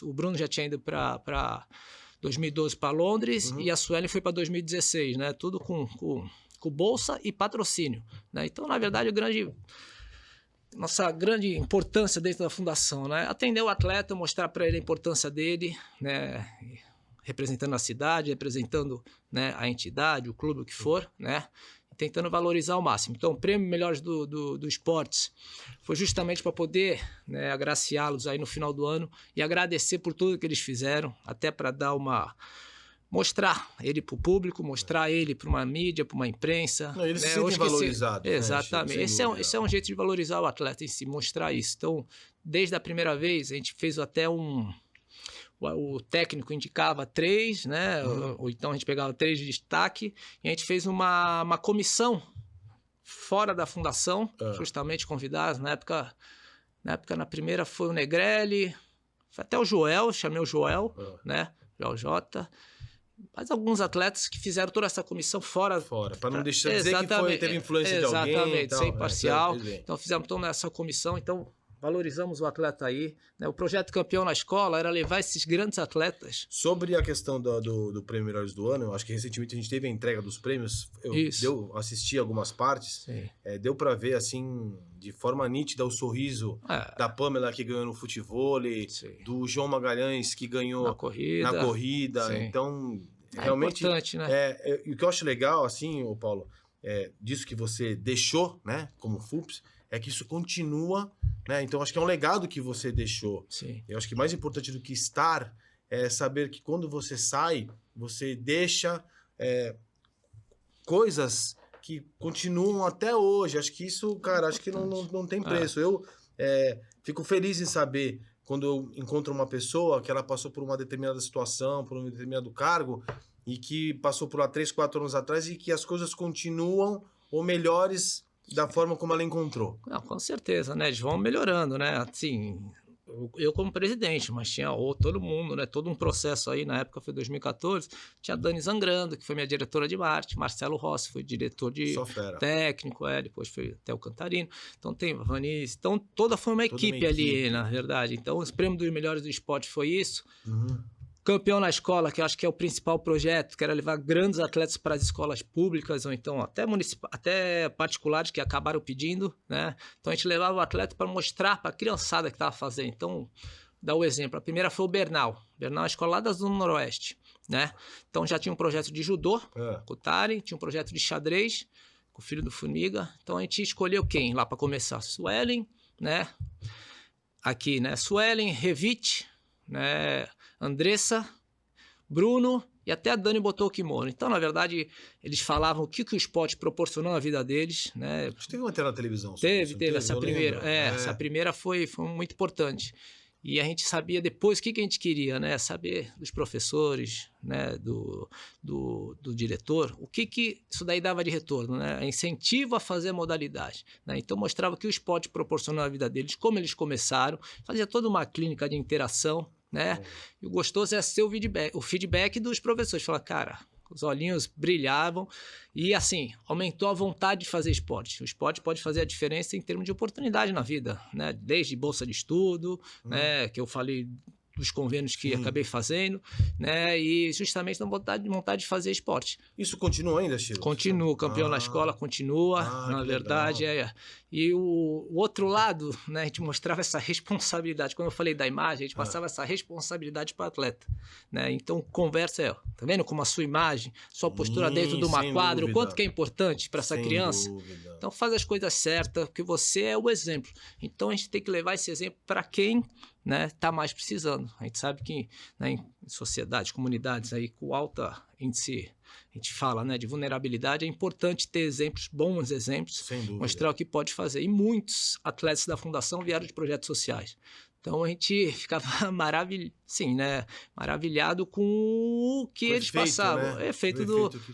Speaker 2: o Bruno já tinha ido para 2012 para Londres e a Suelen foi para 2016, né, tudo com bolsa e patrocínio. Né? Então, na verdade, nossa grande importância dentro da fundação, né? Atender o atleta, mostrar para ele a importância dele, né? Representando a cidade, representando, né, a entidade, o clube, o que for, né? Tentando valorizar ao máximo. Então, o prêmio Melhores do Esportes foi justamente para poder, né, agraciá-los aí no final do ano e agradecer por tudo que eles fizeram, até para dar mostrar ele para o público, mostrar ele para uma mídia, para uma imprensa.
Speaker 1: Não, eles se sentem valorizados.
Speaker 2: Exatamente.
Speaker 1: Né,
Speaker 2: esse é um jeito de valorizar o atleta em si, mostrar isso. Então, desde a primeira vez, a gente fez até o técnico indicava 3, né? Ou então a gente pegava 3 de destaque, e a gente fez uma comissão fora da fundação, justamente convidados. Na época, na primeira foi o Negrelli, foi até o Joel, chamei o Joel, né? Joel J. Mas alguns atletas que fizeram toda essa comissão fora.
Speaker 1: Para não deixar de dizer que teve influência de alguém.
Speaker 2: Exatamente, sem parcial. Então fizemos toda essa comissão, então valorizamos o atleta aí. Né? O projeto Campeão na Escola era levar esses grandes atletas.
Speaker 1: Sobre a questão do Prêmio Melhores do Ano, eu acho que recentemente a gente teve a entrega dos prêmios. Eu assisti algumas partes. Deu para ver, assim, de forma nítida o sorriso da Pamela, que ganhou no futevôlei, do João Magalhães, que ganhou na corrida. Sim. Então, realmente...
Speaker 2: importante, né?
Speaker 1: E o que eu acho legal, assim, ô Paulo, disso que você deixou, né, como FUPS, é que isso continua, né? Então, acho que é um legado que você deixou.
Speaker 2: Sim.
Speaker 1: Eu acho que mais importante do que estar é saber que quando você sai, você deixa coisas que continuam até hoje. Acho que isso, cara, acho que não tem preço. Eu fico feliz em saber quando eu encontro uma pessoa que ela passou por uma determinada situação, por um determinado cargo, e que passou por lá 3, 4 anos atrás e que as coisas continuam ou melhores da forma como ela encontrou.
Speaker 2: Não, com certeza, né? Eles vão melhorando, né? Assim, eu como presidente, mas tinha todo mundo, né? Todo um processo aí, na época foi 2014, tinha a Dani Zangrando, que foi minha diretora de marketing, Marcelo Rossi foi diretor de
Speaker 1: Só fera.
Speaker 2: técnico, depois foi até o Cantarino, então tem a Vanice, então foi uma
Speaker 1: Toda
Speaker 2: equipe
Speaker 1: uma
Speaker 2: ali,
Speaker 1: equipe.
Speaker 2: na verdade. Então os prêmios dos melhores do esporte foi isso.
Speaker 1: Uhum.
Speaker 2: Campeão na escola, que eu acho que é o principal projeto, que era levar grandes atletas para as escolas públicas, ou então até particulares que acabaram pedindo, né? Então a gente levava o atleta para mostrar para a criançada que estava fazendo. Então, dá o exemplo. A primeira foi o Bernal. Bernal é a escola lá da Zona Noroeste, né? Então já tinha um projeto de judô, com o Tari, tinha um projeto de xadrez, com o filho do Formiga. Então a gente escolheu quem lá para começar? Suelen, né? Aqui, né? Suelen, Revite, né? Andressa, Bruno e até a Dani botou o kimono. Então, na verdade, eles falavam o que o esporte proporcionou na vida deles, né?
Speaker 1: Acho que teve uma matéria na televisão.
Speaker 2: Teve essa
Speaker 1: Eu
Speaker 2: primeira.
Speaker 1: lembro.
Speaker 2: Essa primeira foi muito importante. E a gente sabia depois o que a gente queria, né? Saber dos professores, né? do diretor, o que isso daí dava de retorno, né? Incentivo a fazer a modalidade, né? Então mostrava o que o esporte proporcionou na vida deles, como eles começaram, fazia toda uma clínica de interação, né? E o gostoso é ser o feedback dos professores. Falar, cara, os olhinhos brilhavam e, assim, aumentou a vontade de fazer esporte. O esporte pode fazer a diferença em termos de oportunidade na vida, né? Desde bolsa de estudo, né? Que eu falei dos convênios que acabei fazendo, né? E justamente na vontade de fazer esporte.
Speaker 1: Isso continua ainda, Chiro?
Speaker 2: Continua, campeão na escola continua, na verdade. E o outro lado, né, a gente mostrava essa responsabilidade. Quando eu falei da imagem, a gente passava essa responsabilidade para o atleta, né? Então, conversa tá vendo como a sua imagem, sua postura dentro de uma quadra, o quanto que é importante para essa criança?
Speaker 1: Dúvida.
Speaker 2: Então, faz as coisas certas, porque você é o exemplo. Então, a gente tem que levar esse exemplo para quem, né, tá mais precisando. A gente sabe que, né, em sociedades, comunidades aí com alta índice, a gente fala, né, de vulnerabilidade, é importante ter exemplos, bons exemplos, mostrar o que pode fazer. E muitos atletas da fundação vieram de projetos sociais. Então a gente ficava maravilhado com o que eles passavam.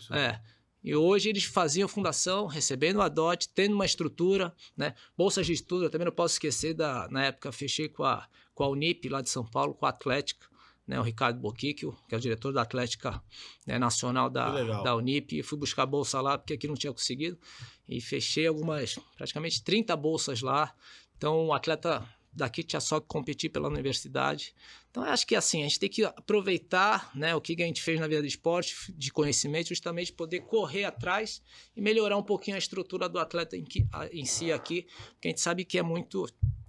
Speaker 1: Né?
Speaker 2: E hoje eles faziam fundação, recebendo a DOT, tendo uma estrutura, né? Bolsas de estudo, eu também não posso esquecer, na época fechei com a Unip, lá de São Paulo, com a Atlética, né? O Ricardo Boquicchio, que é o diretor da Atlética, né, Nacional da Unip, e fui buscar bolsa lá, porque aqui não tinha conseguido, e fechei praticamente 30 bolsas lá. Então o atleta daqui tinha só que competir pela universidade. Então, eu acho que assim, a gente tem que aproveitar, né, o que a gente fez na vida do esporte, de conhecimento, justamente poder correr atrás e melhorar um pouquinho a estrutura do atleta em si aqui, porque a gente sabe que é muito...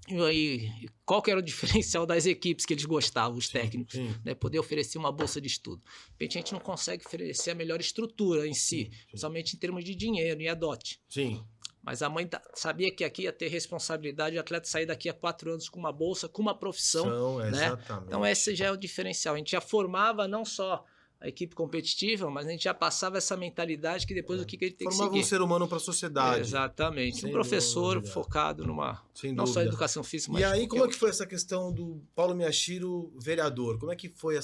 Speaker 2: E qual que era o diferencial das equipes que eles gostavam, os técnicos? Né? Poder oferecer uma bolsa de estudo. De repente, a gente não consegue oferecer a melhor estrutura em si, principalmente em termos de dinheiro e a DOT.
Speaker 1: Sim.
Speaker 2: Mas a mãe sabia que aqui ia ter responsabilidade, o atleta sair daqui a 4 anos com uma bolsa, com uma profissão. Né?
Speaker 1: Exatamente.
Speaker 2: Então esse já é o diferencial. A gente já formava não só a equipe competitiva, mas a gente já passava essa mentalidade que depois o que ele tem que seguir.
Speaker 1: Formava um ser humano para a sociedade.
Speaker 2: Exatamente. Um professor focado não só educação física, mas...
Speaker 1: E aí, como é que foi essa questão do Paulo Miyashiro, vereador? Como é que foi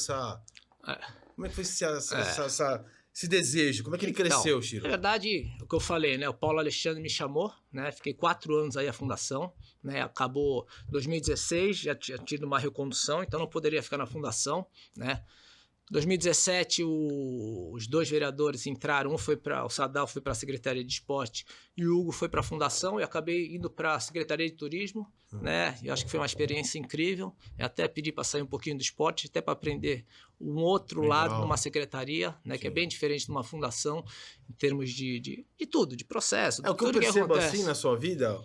Speaker 1: Como é que foi esse desejo? Como é que ele cresceu, Chiro?
Speaker 2: Na verdade, o que eu falei, né? O Paulo Alexandre me chamou, né? Fiquei 4 anos aí a fundação, né? Acabou 2016, já tinha tido uma recondução, então não poderia ficar na fundação, né? 2017, os 2 vereadores entraram, o Sadal foi para a Secretaria de Esporte e o Hugo foi para a Fundação, e acabei indo para a Secretaria de Turismo, né? Eu acho que foi uma experiência incrível. Eu até pedi para sair um pouquinho do esporte, até para aprender um outro lado numa secretaria, né? Que é bem diferente de uma fundação, em termos de tudo, de processo.
Speaker 1: O que eu percebo assim na sua vida,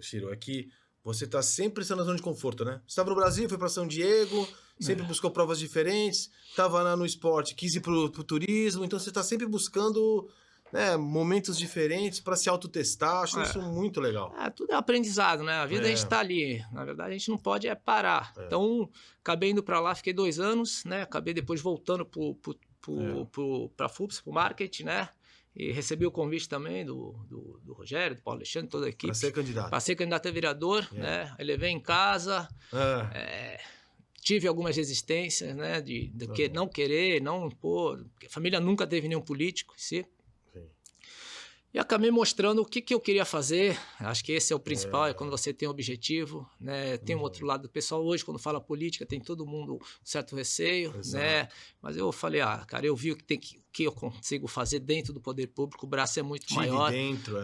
Speaker 1: Chiro, é que você está sempre na zona de conforto, né? Você estava no Brasil, foi para São Diego, sempre buscou provas diferentes, estava lá no esporte, quis ir para o turismo, então você está sempre buscando, né, momentos diferentes para se autotestar. Acho isso muito legal.
Speaker 2: Tudo é aprendizado, né? A vida a gente está ali. Na verdade, a gente não pode parar. Então, acabei indo para lá, fiquei 2 anos, né? Acabei depois voltando para a FUPS, para o marketing, né? E recebi o convite também do Rogério, do Paulo Alexandre, toda a equipe.
Speaker 1: Para ser candidato.
Speaker 2: Para ser candidato a vereador, né? Aí levei em casa, tive algumas resistências, né? Não querer, não impor. A família nunca teve nenhum político em si. E acabei mostrando o que eu queria fazer. Acho que esse é o principal, é quando você tem um objetivo, né? Tem um outro lado do pessoal hoje, quando fala política, tem todo mundo um certo receio, né? Mas eu falei, cara, eu vi o que eu consigo fazer dentro do poder público, o braço é muito maior.
Speaker 1: Dentro,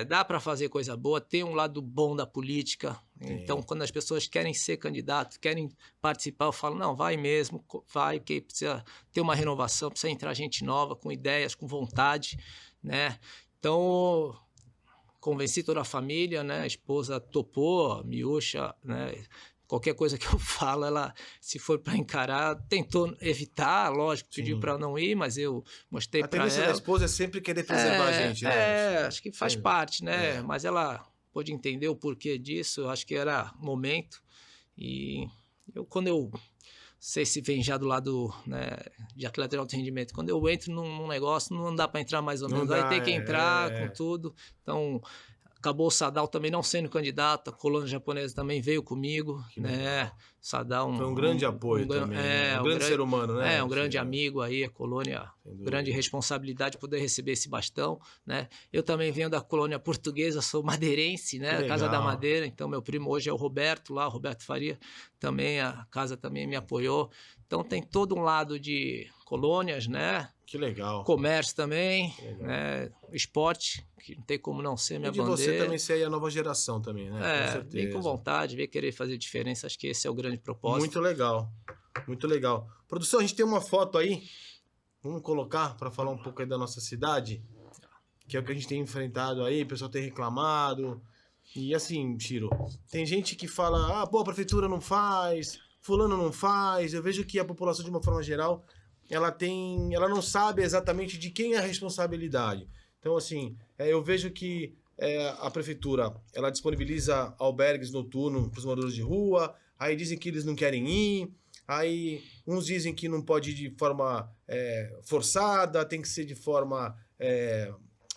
Speaker 2: dá para fazer coisa boa, tem um lado bom da política. Então, quando as pessoas querem ser candidato, querem participar, eu falo, não, vai mesmo, vai, que precisa ter uma renovação, precisa entrar gente nova, com ideias, com vontade, né? Então, convenci toda a família, né? A esposa topou, a miúcha, né? Qualquer coisa que eu falo, ela, se for para encarar, tentou evitar, lógico, pediu para não ir, mas eu mostrei para ela. A
Speaker 1: tendência da esposa é sempre querer preservar a gente, né?
Speaker 2: Acho que faz parte, né? Mas ela pôde entender o porquê disso, eu acho que era momento. E quando eu sei se vem já do lado, né, de atleta de alto rendimento. Quando eu entro num negócio, não dá para entrar mais ou menos. Aí tem que entrar com tudo. Então, acabou o Sadal também não sendo candidato, a colônia japonesa também veio comigo, né? Sadal
Speaker 1: foi um grande apoio também, um grande ser humano, né?
Speaker 2: Um grande amigo aí, a colônia, grande responsabilidade poder receber esse bastão, né? Eu também venho da colônia portuguesa, sou madeirense, né? Casa da Madeira, então meu primo hoje é o Roberto lá, o Roberto Faria, também a casa também me apoiou. Então tem todo um lado de colônias, né?
Speaker 1: Que legal.
Speaker 2: Comércio também, né? Esporte, que não tem como não ser minha bandeira.
Speaker 1: E de você também ser a nova geração também, né? Com certeza.
Speaker 2: Vem com vontade, vem querer fazer diferença, acho que esse é o grande propósito.
Speaker 1: Muito legal, muito legal. Produção, a gente tem uma foto aí, vamos colocar para falar um pouco aí da nossa cidade, que é o que a gente tem enfrentado aí, o pessoal tem reclamado. E assim, Chiro, tem gente que fala, pô, a prefeitura não faz, fulano não faz. Eu vejo que a população, de uma forma geral, ela não sabe exatamente de quem é a responsabilidade. Então, assim, eu vejo que a prefeitura, ela disponibiliza albergues noturnos para os moradores de rua, aí dizem que eles não querem ir, aí uns dizem que não pode ir de forma forçada, tem que ser de forma,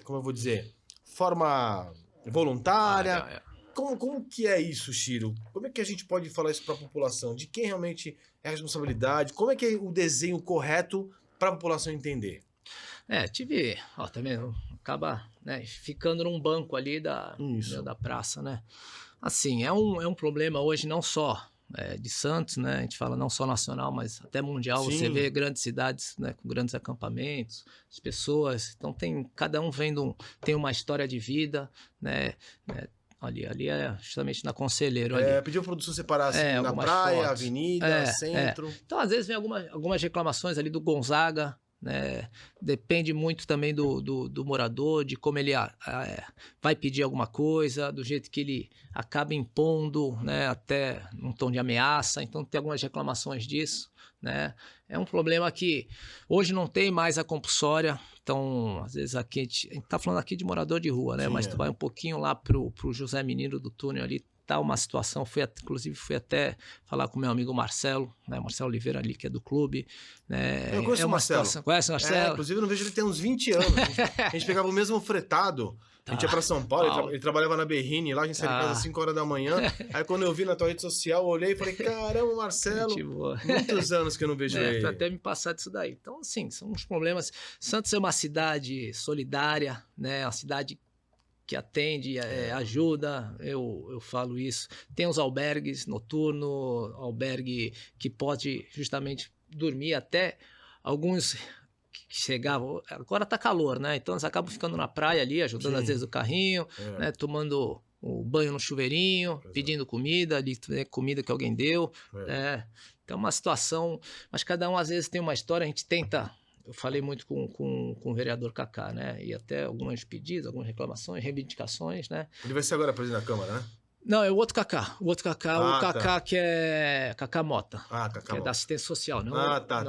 Speaker 1: como eu vou dizer, forma voluntária. Como que é isso, Chiro? Como é que a gente pode falar isso para a população? De quem realmente é a responsabilidade? Como é que é o desenho correto para a população entender?
Speaker 2: Tá vendo? Acaba, né, ficando num banco ali da praça, né? Assim, é um problema hoje não só de Santos, né? A gente fala não só nacional, mas até mundial. Sim. Você vê grandes cidades, né, com grandes acampamentos, as pessoas. Então cada um tem uma história de vida, né? Ali é justamente na Conselheiro.
Speaker 1: Pediu a produção separar assim, na praia, fotos. Avenida, centro.
Speaker 2: Então, às vezes, vem algumas reclamações ali do Gonzaga, né? Depende muito também do morador, de como ele vai pedir alguma coisa, do jeito que ele acaba impondo, né? Até um tom de ameaça. Então, tem algumas reclamações disso, né? É um problema que hoje não tem mais a compulsória. Então, às vezes aqui a gente está falando aqui de morador de rua, né? Sim, mas tu vai um pouquinho lá pro José Menino do Túnel ali, tá uma situação, inclusive fui até falar com meu amigo Marcelo, né? Marcelo Oliveira ali, que é do clube, né?
Speaker 1: Eu conheço o Marcelo.
Speaker 2: Conhece o Marcelo?
Speaker 1: Inclusive eu não vejo ele tem uns 20 anos. A gente pegava o mesmo fretado. A gente ia pra São Paulo, ele trabalhava na Berrine, lá a gente saía de casa às 5 horas da manhã. Aí quando eu vi na tua rede social, eu olhei e falei, caramba, Marcelo, muitos anos que eu não vejo ele.
Speaker 2: Pra até me passar disso daí. Então, assim, são uns problemas. Santos é uma cidade solidária, né? Uma cidade que atende, ajuda, eu falo isso. Tem os albergues noturno, albergue que pode justamente dormir até alguns... que chegavam, agora tá calor, né? Então eles acabam ficando na praia ali, ajudando. Sim. Às vezes o carrinho, né? Tomando o banho no chuveirinho, pedindo comida, ali comida que alguém deu, né? Então é uma situação, mas cada um às vezes tem uma história, a gente tenta. Eu falei muito com o vereador Kaká, né? E até alguns pedidos, algumas reclamações, reivindicações, né?
Speaker 1: Ele vai ser agora presidente da Câmara, né?
Speaker 2: Não, é o outro Kaká. O Kaká que é Kaká Mota.
Speaker 1: Kaká
Speaker 2: que é da assistência social. Não,
Speaker 1: tá.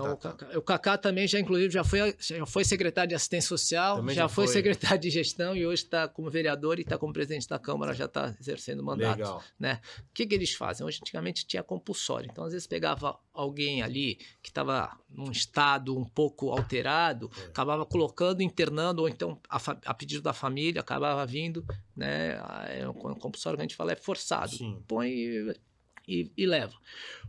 Speaker 2: O Kaká também já, inclusive, já foi secretário de assistência social, também já foi secretário de gestão e hoje está como vereador e está como presidente da Câmara, já está exercendo o mandato.
Speaker 1: Legal.
Speaker 2: Né? O que eles fazem? Hoje, antigamente, tinha compulsório. Então, às vezes, pegava alguém ali que estava num estado um pouco alterado, acabava colocando, internando, ou então, a pedido da família, acabava vindo, né? É um compulsório que a gente fala é forçado. Sim. Põe e leva.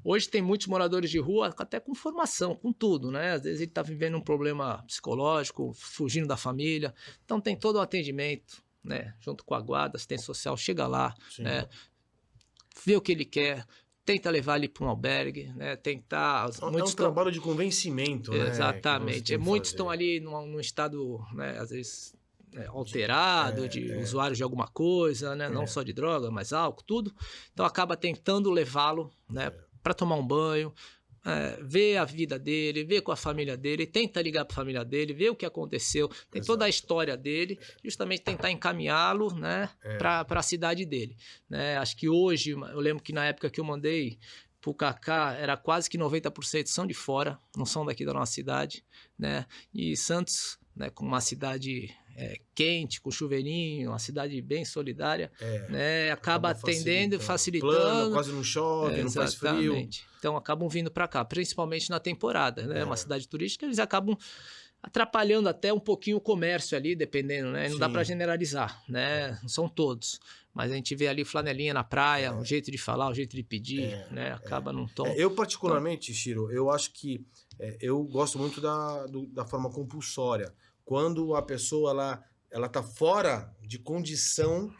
Speaker 2: Hoje tem muitos moradores de rua até com formação, com tudo, né? Às vezes ele está vivendo um problema psicológico, fugindo da família, então tem todo o atendimento, né? Junto com a guarda, assistência social, chega lá, né? Vê o que ele quer, tenta levar ele para um albergue, né? Tentar...
Speaker 1: Muitos trabalho de convencimento, né?
Speaker 2: Exatamente. Muitos estão ali num estado, né? Às vezes alterado, usuários de alguma coisa, né? Não só de droga, mas álcool, tudo. Então acaba tentando levá-lo, né? Para tomar um banho, ver a vida dele, ver com a família dele, tenta ligar para a família dele, ver o que aconteceu, tem toda a história dele, justamente tentar encaminhá-lo, né, para a cidade dele. Né? Acho que hoje, eu lembro que na época que eu mandei para o Kaká, era quase que 90% são de fora, não são daqui da nossa cidade, né? E Santos, né, com uma cidade quente, com chuveirinho, uma cidade bem solidária, né, acaba atendendo, facilitando.
Speaker 1: Plano, quase não chove, não faz frio.
Speaker 2: Então acabam vindo para cá, principalmente na temporada, né? Uma cidade turística, eles acabam atrapalhando até um pouquinho o comércio ali, dependendo, né? Não dá para generalizar, né? Não são todos. Mas a gente vê ali flanelinha na praia, o jeito de falar, o jeito de pedir, né? Acaba num tom...
Speaker 1: Eu particularmente, Chiro, eu acho que eu gosto muito da forma compulsória. Quando a pessoa ela tá fora de condição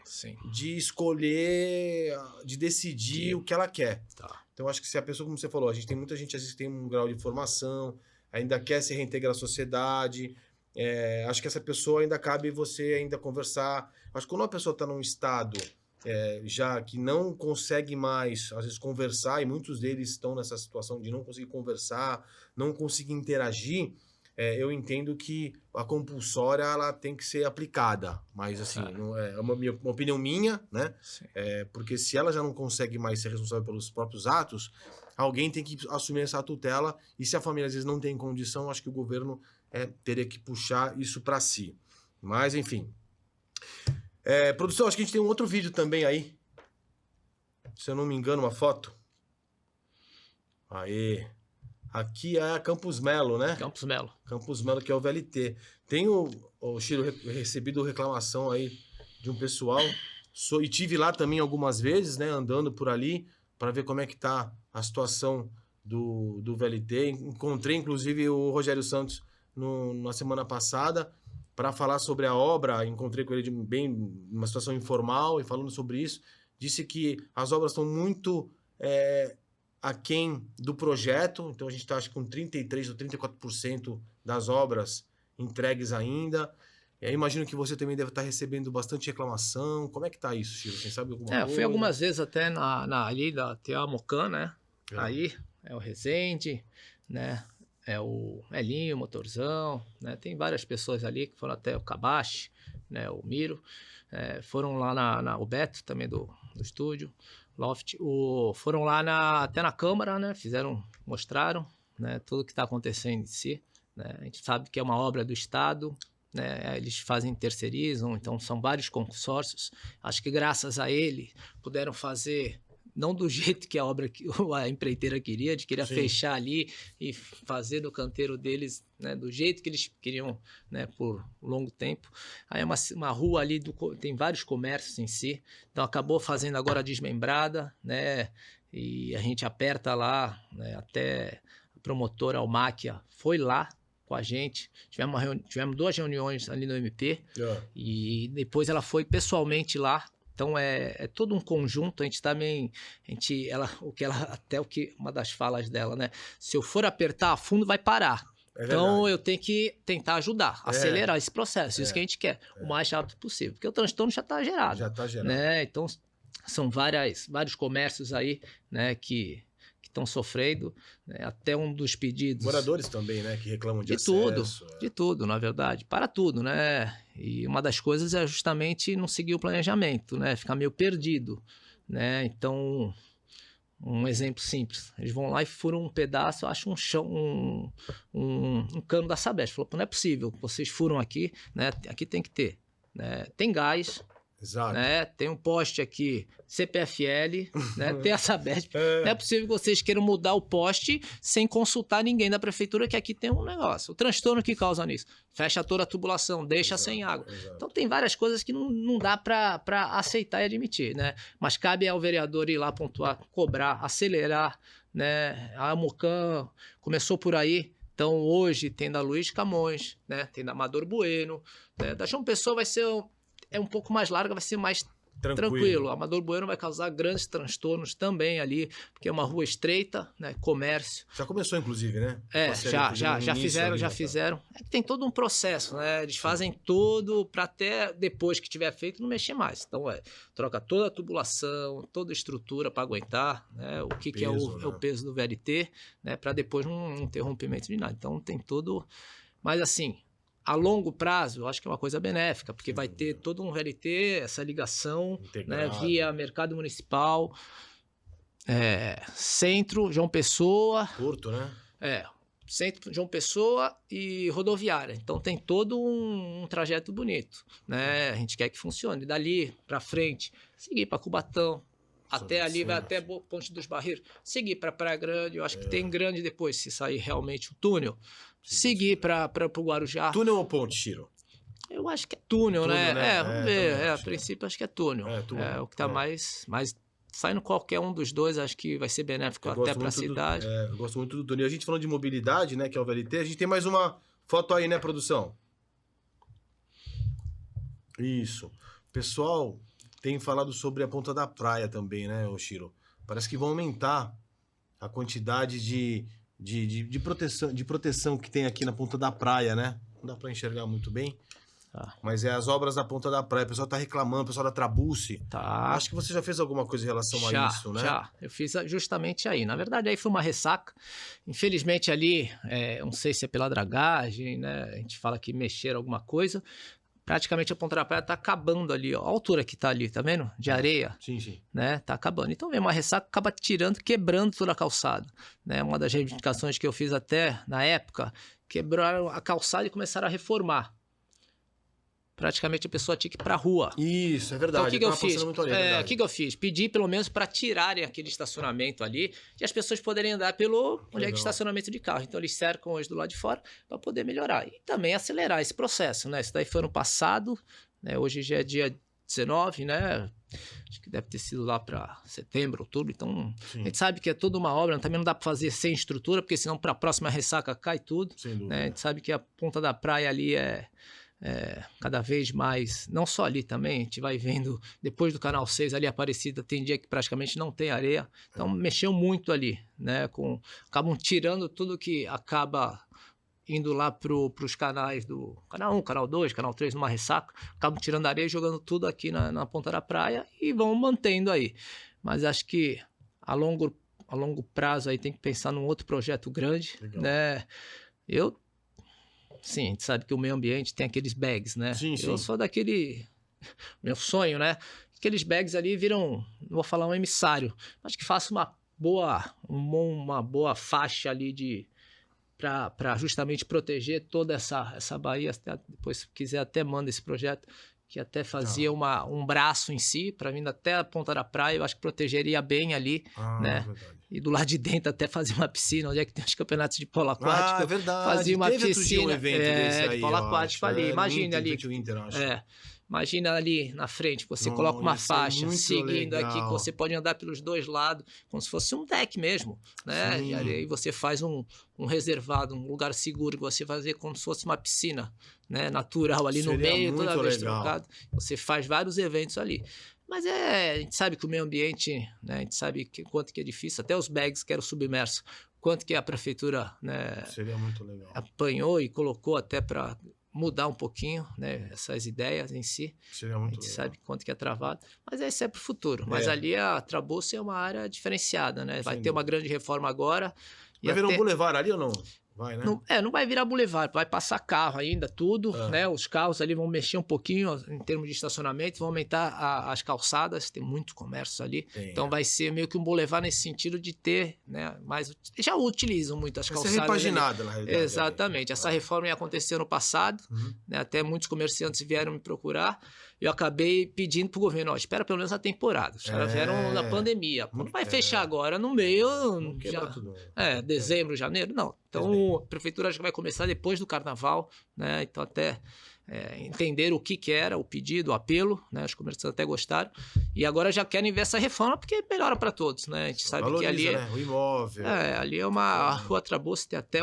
Speaker 1: de escolher, de decidir o que ela quer. Então, acho que se a pessoa, como você falou, tem muita gente às vezes tem um grau de formação, ainda quer se reintegrar à sociedade. Acho que essa pessoa ainda cabe você ainda conversar. Acho que quando uma pessoa está num estado já que não consegue mais, às vezes, conversar, e muitos deles estão nessa situação de não conseguir conversar, não conseguir interagir, eu entendo que a compulsória ela tem que ser aplicada, mas assim, não é uma opinião minha, né? Porque se ela já não consegue mais ser responsável pelos próprios atos, alguém tem que assumir essa tutela, e se a família às vezes não tem condição, acho que o governo teria que puxar isso para si. Mas, enfim. Produção, acho que a gente tem um outro vídeo também aí. Se eu não me engano, uma foto. Aê. Aqui é a Campos Melo, né?
Speaker 2: Campos Melo.
Speaker 1: Campos Melo, que é o VLT. Tem o Chiro, recebido reclamação aí de um pessoal. E tive lá também algumas vezes, né? Andando por ali, para ver como é que tá a situação do VLT. Encontrei, inclusive, o Rogério Santos na semana passada para falar sobre a obra. Encontrei com ele numa situação informal e falando sobre isso. Disse que as obras estão muito... aquém do projeto, então a gente está acho que com 33% ou 34% das obras entregues ainda. Eu imagino que você também deve estar recebendo bastante reclamação. Como é que tá isso, Chiro? Você sabe alguma coisa?
Speaker 2: Fui algumas vezes até ali da TA Mocan, né? Aí é o Resende, né? É o Elinho, o Motorzão, né? Tem várias pessoas ali que foram até o Kabashi, né? O Miro. Foram lá o Beto também do estúdio. Loft, foram lá até na Câmara, né? Mostraram, né? Tudo que está acontecendo em si. Né? A gente sabe que é uma obra do Estado, né? Eles terceirizam, então são vários consórcios. Acho que graças a ele puderam fazer, não do jeito que a empreiteira queria, fechar ali e fazer no canteiro deles, né, do jeito que eles queriam, né, por longo tempo. Aí é uma rua ali, tem vários comércios em si, então acabou fazendo agora desmembrada, né, e a gente aperta lá, né, até a promotora Almáquia foi lá com a gente, tivemos 2 reuniões ali no MP, e depois ela foi pessoalmente lá. Então é todo um conjunto. A gente também, uma das falas dela, né? Se eu for apertar a fundo, vai parar. Então eu tenho que tentar ajudar, acelerar esse processo, isso que a gente quer, o mais rápido possível, porque o transtorno já está gerado. Né? Então são vários comércios aí, né, que estão sofrendo, né? Até um dos pedidos...
Speaker 1: Moradores também, né, que reclamam de acesso.
Speaker 2: De tudo, na verdade, para tudo, né? E uma das coisas é justamente não seguir o planejamento, né? Ficar meio perdido, né? Então, um exemplo simples, eles vão lá e furam um pedaço, acham um chão, um cano da Sabesp. Falou, não é possível, vocês furam aqui, né? Aqui tem que ter, né? Tem gás,
Speaker 1: Exato.
Speaker 2: né? Tem um poste aqui, CPFL, né? Tem a Sabesp. Não é possível que vocês queiram mudar o poste sem consultar ninguém da prefeitura, que aqui tem um negócio. O transtorno que causa nisso. Fecha toda a tubulação, deixa sem água. Então tem várias coisas que não dá para aceitar e admitir, né? Mas cabe ao vereador ir lá pontuar, cobrar, acelerar, né? A Amocan começou por aí. Então hoje tem da Luiz Camões, né? Tem da Amador Bueno, né? Da João Pessoa vai ser um pouco mais larga, vai ser mais tranquilo. Amador Bueno vai causar grandes transtornos também ali, porque é uma rua estreita, né? Comércio.
Speaker 1: Já começou, inclusive, né?
Speaker 2: Já fizeram. É que tem todo um processo, né? Eles fazem todo para até depois que tiver feito não mexer mais. Então, troca toda a tubulação, toda a estrutura para aguentar, né? O que é o peso do VLT, né? Para depois não ter rompimento de nada. Então, tem todo... Mas, assim... A longo prazo, eu acho que é uma coisa benéfica, porque vai ter todo um VLT, essa ligação, né, via mercado municipal, centro, João Pessoa...
Speaker 1: Porto, né?
Speaker 2: Centro, João Pessoa e rodoviária. Então tem todo um trajeto bonito, né? A gente quer que funcione. Dali para frente, seguir para Cubatão, até ali, vai até Ponte dos Barreiros, seguir para Praia Grande, eu acho que tem Grande depois, se sair realmente o túnel, seguir para o Guarujá.
Speaker 1: Túnel ou ponte, Chiro?
Speaker 2: Eu acho que é túnel, né? Vamos ver. A princípio, acho que é túnel. É o que está mais... Saindo qualquer um dos dois, acho que vai ser benéfico até para a cidade.
Speaker 1: Eu gosto muito do túnel. A gente falando de mobilidade, né, que é o VLT, a gente tem mais uma foto aí, né, produção? Isso. Pessoal... Tem falado sobre a Ponta da Praia também, né, Chiro? Parece que vão aumentar a quantidade de proteção que tem aqui na Ponta da Praia, né? Não dá para enxergar muito bem. Mas as obras da Ponta da Praia. O pessoal tá reclamando, o pessoal da Trabuce. Acho que você já fez alguma coisa em relação a isso, né?
Speaker 2: Já. Eu fiz justamente aí. Na verdade, aí foi uma ressaca. Infelizmente ali, não sei se é pela dragagem, né? A gente fala que mexeram alguma coisa. Praticamente a Ponta da Praia tá acabando ali, ó. A altura que tá ali, tá vendo? De areia.
Speaker 1: Sim.
Speaker 2: Né? Tá acabando. Então vem uma ressaca, acaba quebrando toda a calçada. Né? Uma das reivindicações que eu fiz até na época, quebraram a calçada e começaram a reformar. Praticamente a pessoa tinha que ir pra rua.
Speaker 1: Isso, é verdade.
Speaker 2: Então o que eu fiz? O que eu fiz? Pedi pelo menos para tirarem aquele estacionamento ali e as pessoas poderem andar pelo onde é que é estacionamento de carro. Então eles cercam hoje do lado de fora para poder melhorar. E também acelerar esse processo, né? Isso daí foi ano passado, né? Hoje já é dia 19, né? Acho que deve ter sido lá para setembro, outubro. Então a gente sabe que é toda uma obra, também não dá para fazer sem estrutura, porque senão para a próxima ressaca cai tudo.
Speaker 1: Sem dúvida.
Speaker 2: Né? A gente sabe que a Ponta da Praia ali cada vez mais, não só ali também, a gente vai vendo, depois do Canal 6 ali Aparecida, tem dia que praticamente não tem areia, então mexeu muito ali, né, acabam tirando tudo que acaba indo lá para os canais do Canal 1, Canal 2, Canal 3, numa ressaca, acabam tirando areia e jogando tudo aqui na Ponta da Praia e vão mantendo aí, mas acho que a longo prazo aí tem que pensar num outro projeto grande. Legal. Né, Sim, a gente sabe que o meio ambiente tem aqueles bags, né?
Speaker 1: Sim.
Speaker 2: Eu sou daquele... Meu sonho, né? Aqueles bags ali viram, não vou falar um emissário, mas que faça uma boa faixa ali para justamente proteger toda essa baía. Depois, se quiser, até manda esse projeto, que até fazia um braço em si, para vir até a Ponta da Praia, eu acho que protegeria bem ali, né?
Speaker 1: Verdade.
Speaker 2: E do lado de dentro até fazia uma piscina, onde é que tem os campeonatos de polo aquático.
Speaker 1: É verdade.
Speaker 2: Fazia uma piscina
Speaker 1: um evento desse aí,
Speaker 2: de polo aquático ali. Imagina ali. Imagina ali na frente, você coloca uma faixa seguindo
Speaker 1: legal.
Speaker 2: Aqui, que você pode andar pelos dois lados, como se fosse um deck mesmo, né? E aí você faz um reservado, um lugar seguro, que você fazer como se fosse uma piscina, né? Natural ali no meio, toda vez trocado. Você faz vários eventos ali. Mas a gente sabe que o meio ambiente, né? A gente sabe quanto que é difícil, até os bags que eram submersos, quanto que a prefeitura, né?
Speaker 1: Seria muito legal.
Speaker 2: Apanhou e colocou até para mudar um pouquinho, né, essas ideias em si.
Speaker 1: Seria muito
Speaker 2: a gente sabe quanto que é travado, mas isso é para o futuro. Mas ali a Trabuce é uma área diferenciada, né? Vai ter uma grande reforma agora.
Speaker 1: Vai virar um bulevar ali ou não? Vai, né?
Speaker 2: Não vai virar bulevar, vai passar carro ainda, tudo, né? Os carros ali vão mexer um pouquinho em termos de estacionamento, vão aumentar as calçadas, tem muito comércio ali. Então vai ser meio que um bulevar nesse sentido de ter, né? Mas já utilizam muito as
Speaker 1: Vai
Speaker 2: calçadas.
Speaker 1: ser repaginada, na realidade.
Speaker 2: Exatamente. Essa reforma ia acontecer no passado, né? Até muitos comerciantes vieram me procurar. Eu acabei pedindo pro governo, espera pelo menos a temporada. Os caras vieram na pandemia. Pô, não vai fechar agora no meio.
Speaker 1: Não quebra tudo.
Speaker 2: Dezembro, janeiro, não. Então, a prefeitura acho que vai começar depois do carnaval, né? Então, até entender o que era o pedido, o apelo, né? Os comerciantes até gostaram. E agora já querem ver essa reforma porque melhora para todos, né? A gente sabe
Speaker 1: valoriza,
Speaker 2: que ali
Speaker 1: né? O imóvel.
Speaker 2: ali é a Rua Trabuzzo tem até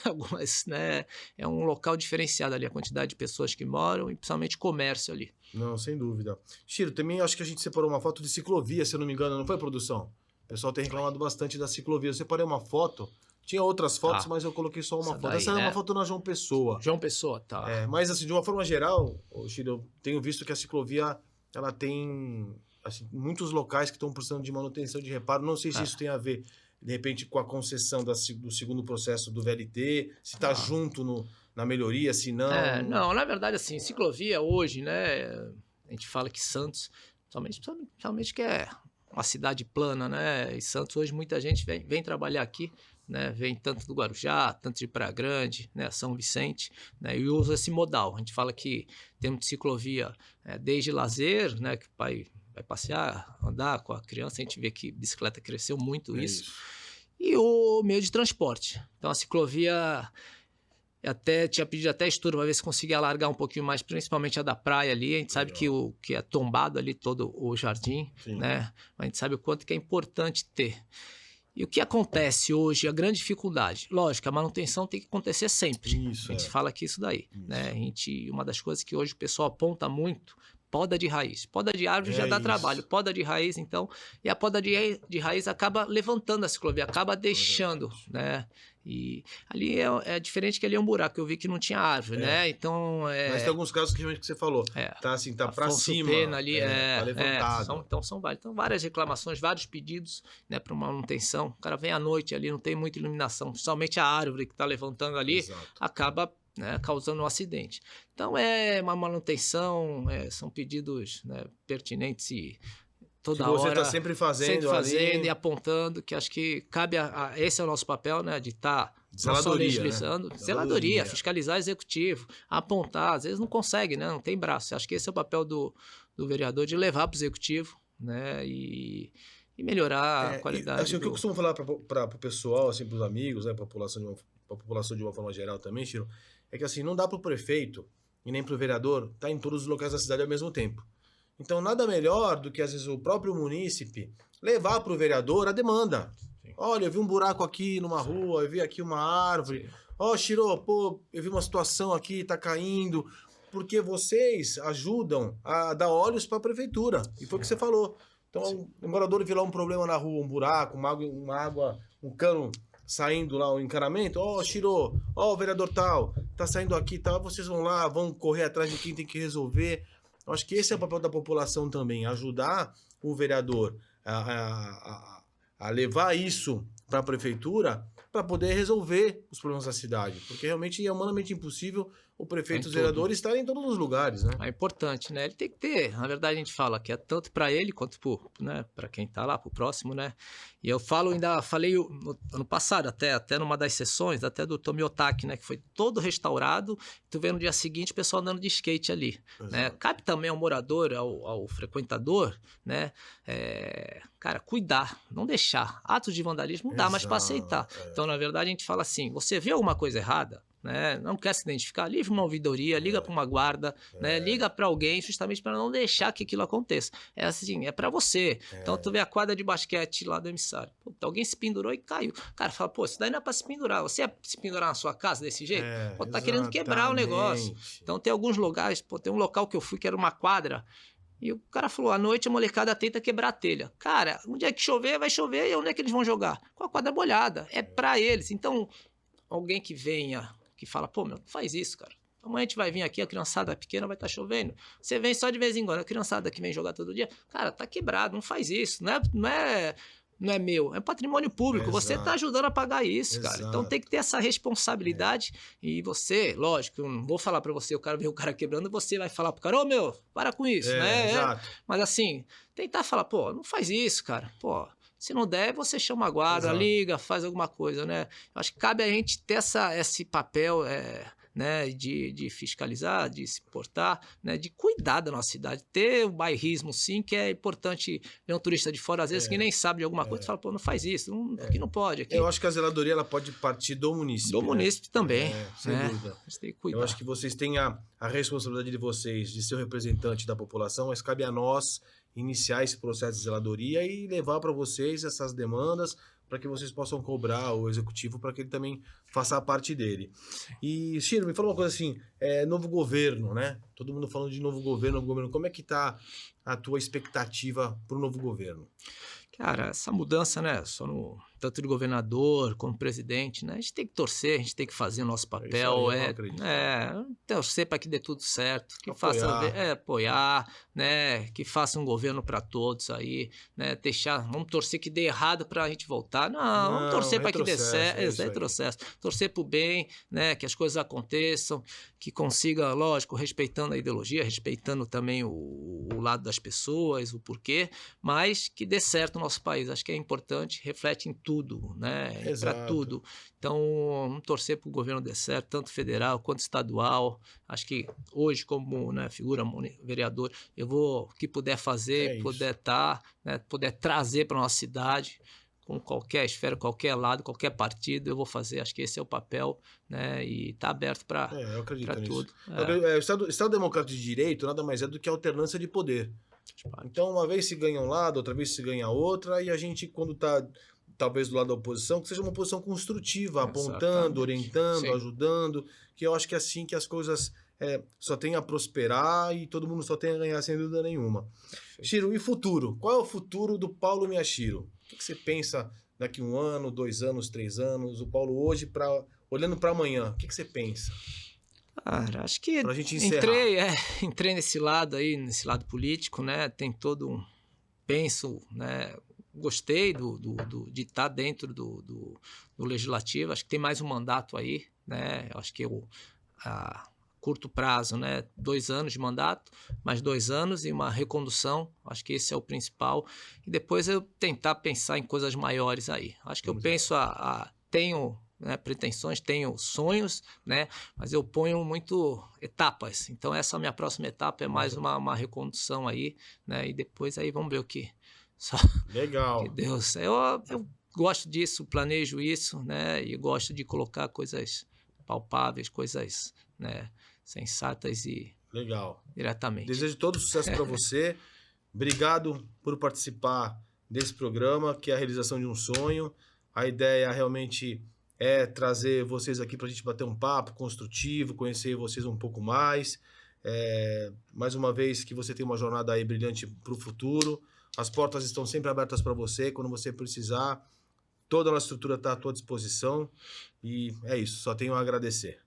Speaker 2: algumas, né? É um local diferenciado ali, a quantidade de pessoas que moram e principalmente comércio ali.
Speaker 1: Não, sem dúvida. Chiro, também acho que a gente separou uma foto de ciclovia, se eu não me engano, não foi, produção? O pessoal tem reclamado bastante da ciclovia. Eu separei uma foto, tinha outras fotos, mas eu coloquei só uma foto.
Speaker 2: Daí,
Speaker 1: essa é uma foto na João Pessoa.
Speaker 2: João Pessoa, tá.
Speaker 1: Mas assim, de uma forma geral, Chiro, eu tenho visto que a ciclovia, ela tem assim, muitos locais que estão precisando de manutenção, de reparo. Não sei se isso tem a ver de repente com a concessão do segundo processo do VLT, se está junto na melhoria, se não...
Speaker 2: Não, na verdade, assim, ciclovia hoje, né, a gente fala que Santos, principalmente que é uma cidade plana, né, e Santos hoje muita gente vem trabalhar aqui, né, vem tanto do Guarujá, tanto de Praia Grande, né, São Vicente, né, e usa esse modal. A gente fala que temos de ciclovia desde lazer, né, que o pai vai passear, andar com a criança, a gente vê que bicicleta cresceu muito isso. E o meio de transporte. Então a ciclovia, tinha pedido até estudo para ver se conseguia alargar um pouquinho mais, principalmente a da praia ali. A gente sabe que é tombado ali todo o jardim, né? A gente sabe o quanto que é importante ter. E o que acontece hoje, a grande dificuldade? Lógico, a manutenção tem que acontecer sempre.
Speaker 1: Isso,
Speaker 2: a gente fala que isso daí. Né? Uma das coisas que hoje o pessoal aponta muito, poda de raiz. Poda de árvore já dá trabalho. Poda de raiz, então... E a poda de raiz acaba levantando a ciclovia, acaba deixando, né? E ali é diferente que ali é um buraco. Eu vi que não tinha árvore, né? Então...
Speaker 1: Mas tem alguns casos que realmente que você falou. Tá assim, tá para cima.
Speaker 2: Pena ali,
Speaker 1: tá levantado.
Speaker 2: São vários. Então, várias reclamações, vários pedidos, né, para uma manutenção. O cara vem à noite ali, não tem muita iluminação. Principalmente a árvore que está levantando ali, acaba... né, causando um acidente. Então é uma manutenção, são pedidos, né, pertinentes e toda hora...
Speaker 1: Você está sempre fazendo
Speaker 2: e apontando, que acho que cabe esse é o nosso papel, né, de estar não só legislando, zeladoria, fiscalizar executivo, apontar, às vezes não consegue, né, não tem braço. Acho que esse é o papel do vereador, de levar para o executivo, né, e melhorar a qualidade.
Speaker 1: Assim, o que eu costumo falar para o pessoal, assim, para os amigos, né, para a população de uma forma geral também, Chiro, é que assim, não dá para o prefeito e nem para o vereador estar em todos os locais da cidade ao mesmo tempo. Então, nada melhor do que, às vezes, o próprio munícipe levar para o vereador a demanda. Olha, eu vi um buraco aqui numa rua, eu vi aqui uma árvore. Chiro, pô, eu vi uma situação aqui, tá caindo. Porque vocês ajudam a dar olhos para a prefeitura. E foi o que você falou. Então, o morador vê lá um problema na rua, um buraco, uma água, um cano saindo lá, o encanamento, Chiro, o vereador tal, tá saindo aqui, tal, vocês vão lá, vão correr atrás de quem tem que resolver. Eu acho que esse é o papel da população também, ajudar o vereador a levar isso para a prefeitura para poder resolver os problemas da cidade, porque realmente é humanamente impossível o prefeito e os vereadores estarem em todos os lugares, né?
Speaker 2: É importante, né? Ele tem que ter, na verdade a gente fala que é tanto para ele quanto para quem tá lá, pro próximo, né? E eu falei ano passado, até numa das sessões, até do Tomiotaki, né? Que foi todo restaurado, tu vê no dia seguinte o pessoal andando de skate ali, né? Cabe também ao morador, ao frequentador, né? Cara, cuidar, não deixar. Atos de vandalismo não dá mais para aceitar. Então, na verdade, a gente fala assim, você vê alguma coisa errada, né? Não quer se identificar, livre uma ouvidoria, liga para uma guarda, né? Liga para alguém justamente para não deixar que aquilo aconteça. É assim, é para você. Então tu vê a quadra de basquete lá do emissário. Puta, alguém se pendurou e caiu. O cara fala, pô, isso daí não é para se pendurar. Você ia se pendurar na sua casa desse jeito? Pô, tá querendo quebrar o negócio. Então tem alguns lugares, tem um local que eu fui que era uma quadra. E o cara falou, à noite a molecada tenta quebrar a telha. Cara, onde é que chover, vai chover, e onde é que eles vão jogar? Com a quadra molhada. É para eles. Então, alguém que venha, que fala, pô, meu, não faz isso, cara. Amanhã a gente vai vir aqui, a criançada pequena vai estar chovendo. Você vem só de vez em quando, a criançada que vem jogar todo dia, cara, tá quebrado, não faz isso. Não não é meu, é patrimônio público. Você está ajudando a pagar isso, cara.
Speaker 1: Exato.
Speaker 2: Então tem que ter essa responsabilidade. E você, lógico, eu não vou falar para você, o cara vê o cara quebrando, você vai falar pro cara, ô meu, para com isso, né?
Speaker 1: Exato.
Speaker 2: Mas assim, tentar falar, pô, não faz isso, cara. Pô, se não der, você chama a guarda,
Speaker 1: Exato.
Speaker 2: liga, faz alguma coisa, né? Eu acho que cabe a gente ter esse papel, né, de fiscalizar, de se portar, né, de cuidar da nossa cidade. Ter o bairrismo, sim, que é importante. Ver um turista de fora, às vezes, que nem sabe de alguma coisa, e fala, pô, não faz isso, aqui não pode. Aqui.
Speaker 1: Eu acho que a zeladoria ela pode partir do munícipe.
Speaker 2: Do munícipe também.
Speaker 1: Sem dúvida.
Speaker 2: A gente tem que cuidar.
Speaker 1: Eu acho que vocês têm a responsabilidade de vocês, de ser o representante da população, mas cabe a nós iniciar esse processo de zeladoria e levar para vocês essas demandas para que vocês possam cobrar o executivo para que ele também faça a parte dele. E, Ciro, me fala uma coisa assim, novo governo, né? Todo mundo falando de novo governo. Como é que tá a tua expectativa para o novo governo?
Speaker 2: Cara, essa mudança, né, tanto de governador como presidente, né, a gente tem que torcer, a gente tem que fazer o nosso papel, torcer para que dê tudo certo, que apoiar, né, que faça um governo para todos aí, né, vamos torcer que dê errado para a gente voltar, vamos torcer para que dê certo, retrocesso, torcer para o bem, né, que as coisas aconteçam, que consiga, lógico, respeitando a ideologia, respeitando também o lado das pessoas, o porquê, mas que dê certo o nosso país. Acho que é importante, reflete em tudo, né? Para tudo. Então, vamos torcer para o governo dê certo, tanto federal quanto estadual. Acho que hoje, como, né, figura vereador, eu vou, o que puder fazer, puder né, puder trazer para a nossa cidade, com qualquer esfera, qualquer lado, qualquer partido, eu vou fazer. Acho que esse é o papel, né? E está aberto para tudo.
Speaker 1: O Estado Democrático de Direito nada mais é do que alternância de poder. Então, uma vez se ganha um lado, outra vez se ganha outra, e a gente, quando está talvez do lado da oposição, que seja uma oposição construtiva, apontando, orientando, ajudando, que eu acho que é assim que as coisas só têm a prosperar e todo mundo só tem a ganhar, sem dúvida nenhuma. Ciro, e futuro? Qual é o futuro do Paulo Miyashiro? O que você pensa daqui 1 ano, 2 anos, 3 anos? O Paulo hoje, olhando para amanhã, o que você pensa?
Speaker 2: Cara, acho que
Speaker 1: pra gente encerrar.
Speaker 2: Entrei nesse lado aí, nesse lado político, né? Tem penso, né? Gostei de estar dentro do legislativo. Acho que tem mais um mandato aí, né? Acho que a curto prazo, né? 2 anos de mandato, mais 2 anos e uma recondução. Acho que esse é o principal. E depois eu tentar pensar em coisas maiores aí. Acho que eu penso tenho, né, pretensões, tenho sonhos, né, mas eu ponho muito etapas. Então essa minha próxima etapa é mais uma recondução aí, né, e depois aí vamos ver o que
Speaker 1: legal.
Speaker 2: Que Deus, eu gosto disso, planejo isso, né, e gosto de colocar coisas palpáveis, coisas, né, sensatas e diretamente.
Speaker 1: Desejo todo sucesso para você. Obrigado por participar desse programa, que é a realização de um sonho. A ideia realmente é trazer vocês aqui para a gente bater um papo construtivo, conhecer vocês um pouco mais. Mais uma vez, que você tem uma jornada aí brilhante para o futuro. As portas estão sempre abertas para você. Quando você precisar, toda a estrutura está à tua disposição. E é isso, só tenho a agradecer.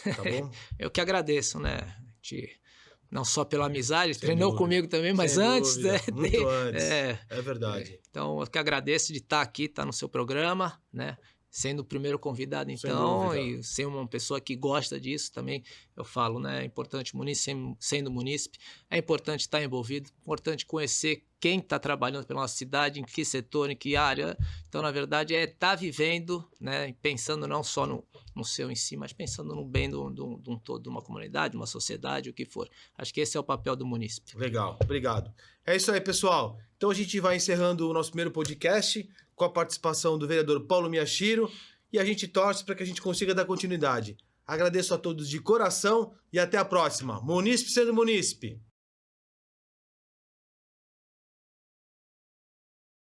Speaker 1: Tá bom?
Speaker 2: Eu que agradeço, né? Não só pela amizade, treinou comigo também, mas antes, né?
Speaker 1: Muito antes. É verdade.
Speaker 2: Então, eu que agradeço de estar aqui, estar no seu programa, né? Sendo o primeiro convidado, então, e ser uma pessoa que gosta disso também, eu falo, né? É importante, sendo munícipe, é importante estar envolvido, importante conhecer quem está trabalhando pela nossa cidade, em que setor, em que área. Então, na verdade, estar vivendo, né? Pensando não só no seu em si, mas pensando no bem de um todo, de uma comunidade, de uma sociedade, o que for. Acho que esse é o papel do munícipe.
Speaker 1: Legal, obrigado. É isso aí, pessoal. Então, a gente vai encerrando o nosso primeiro podcast com a participação do vereador Paulo Miyashiro, e a gente torce para que a gente consiga dar continuidade. Agradeço a todos de coração e até a próxima. Munícipe sendo munícipe.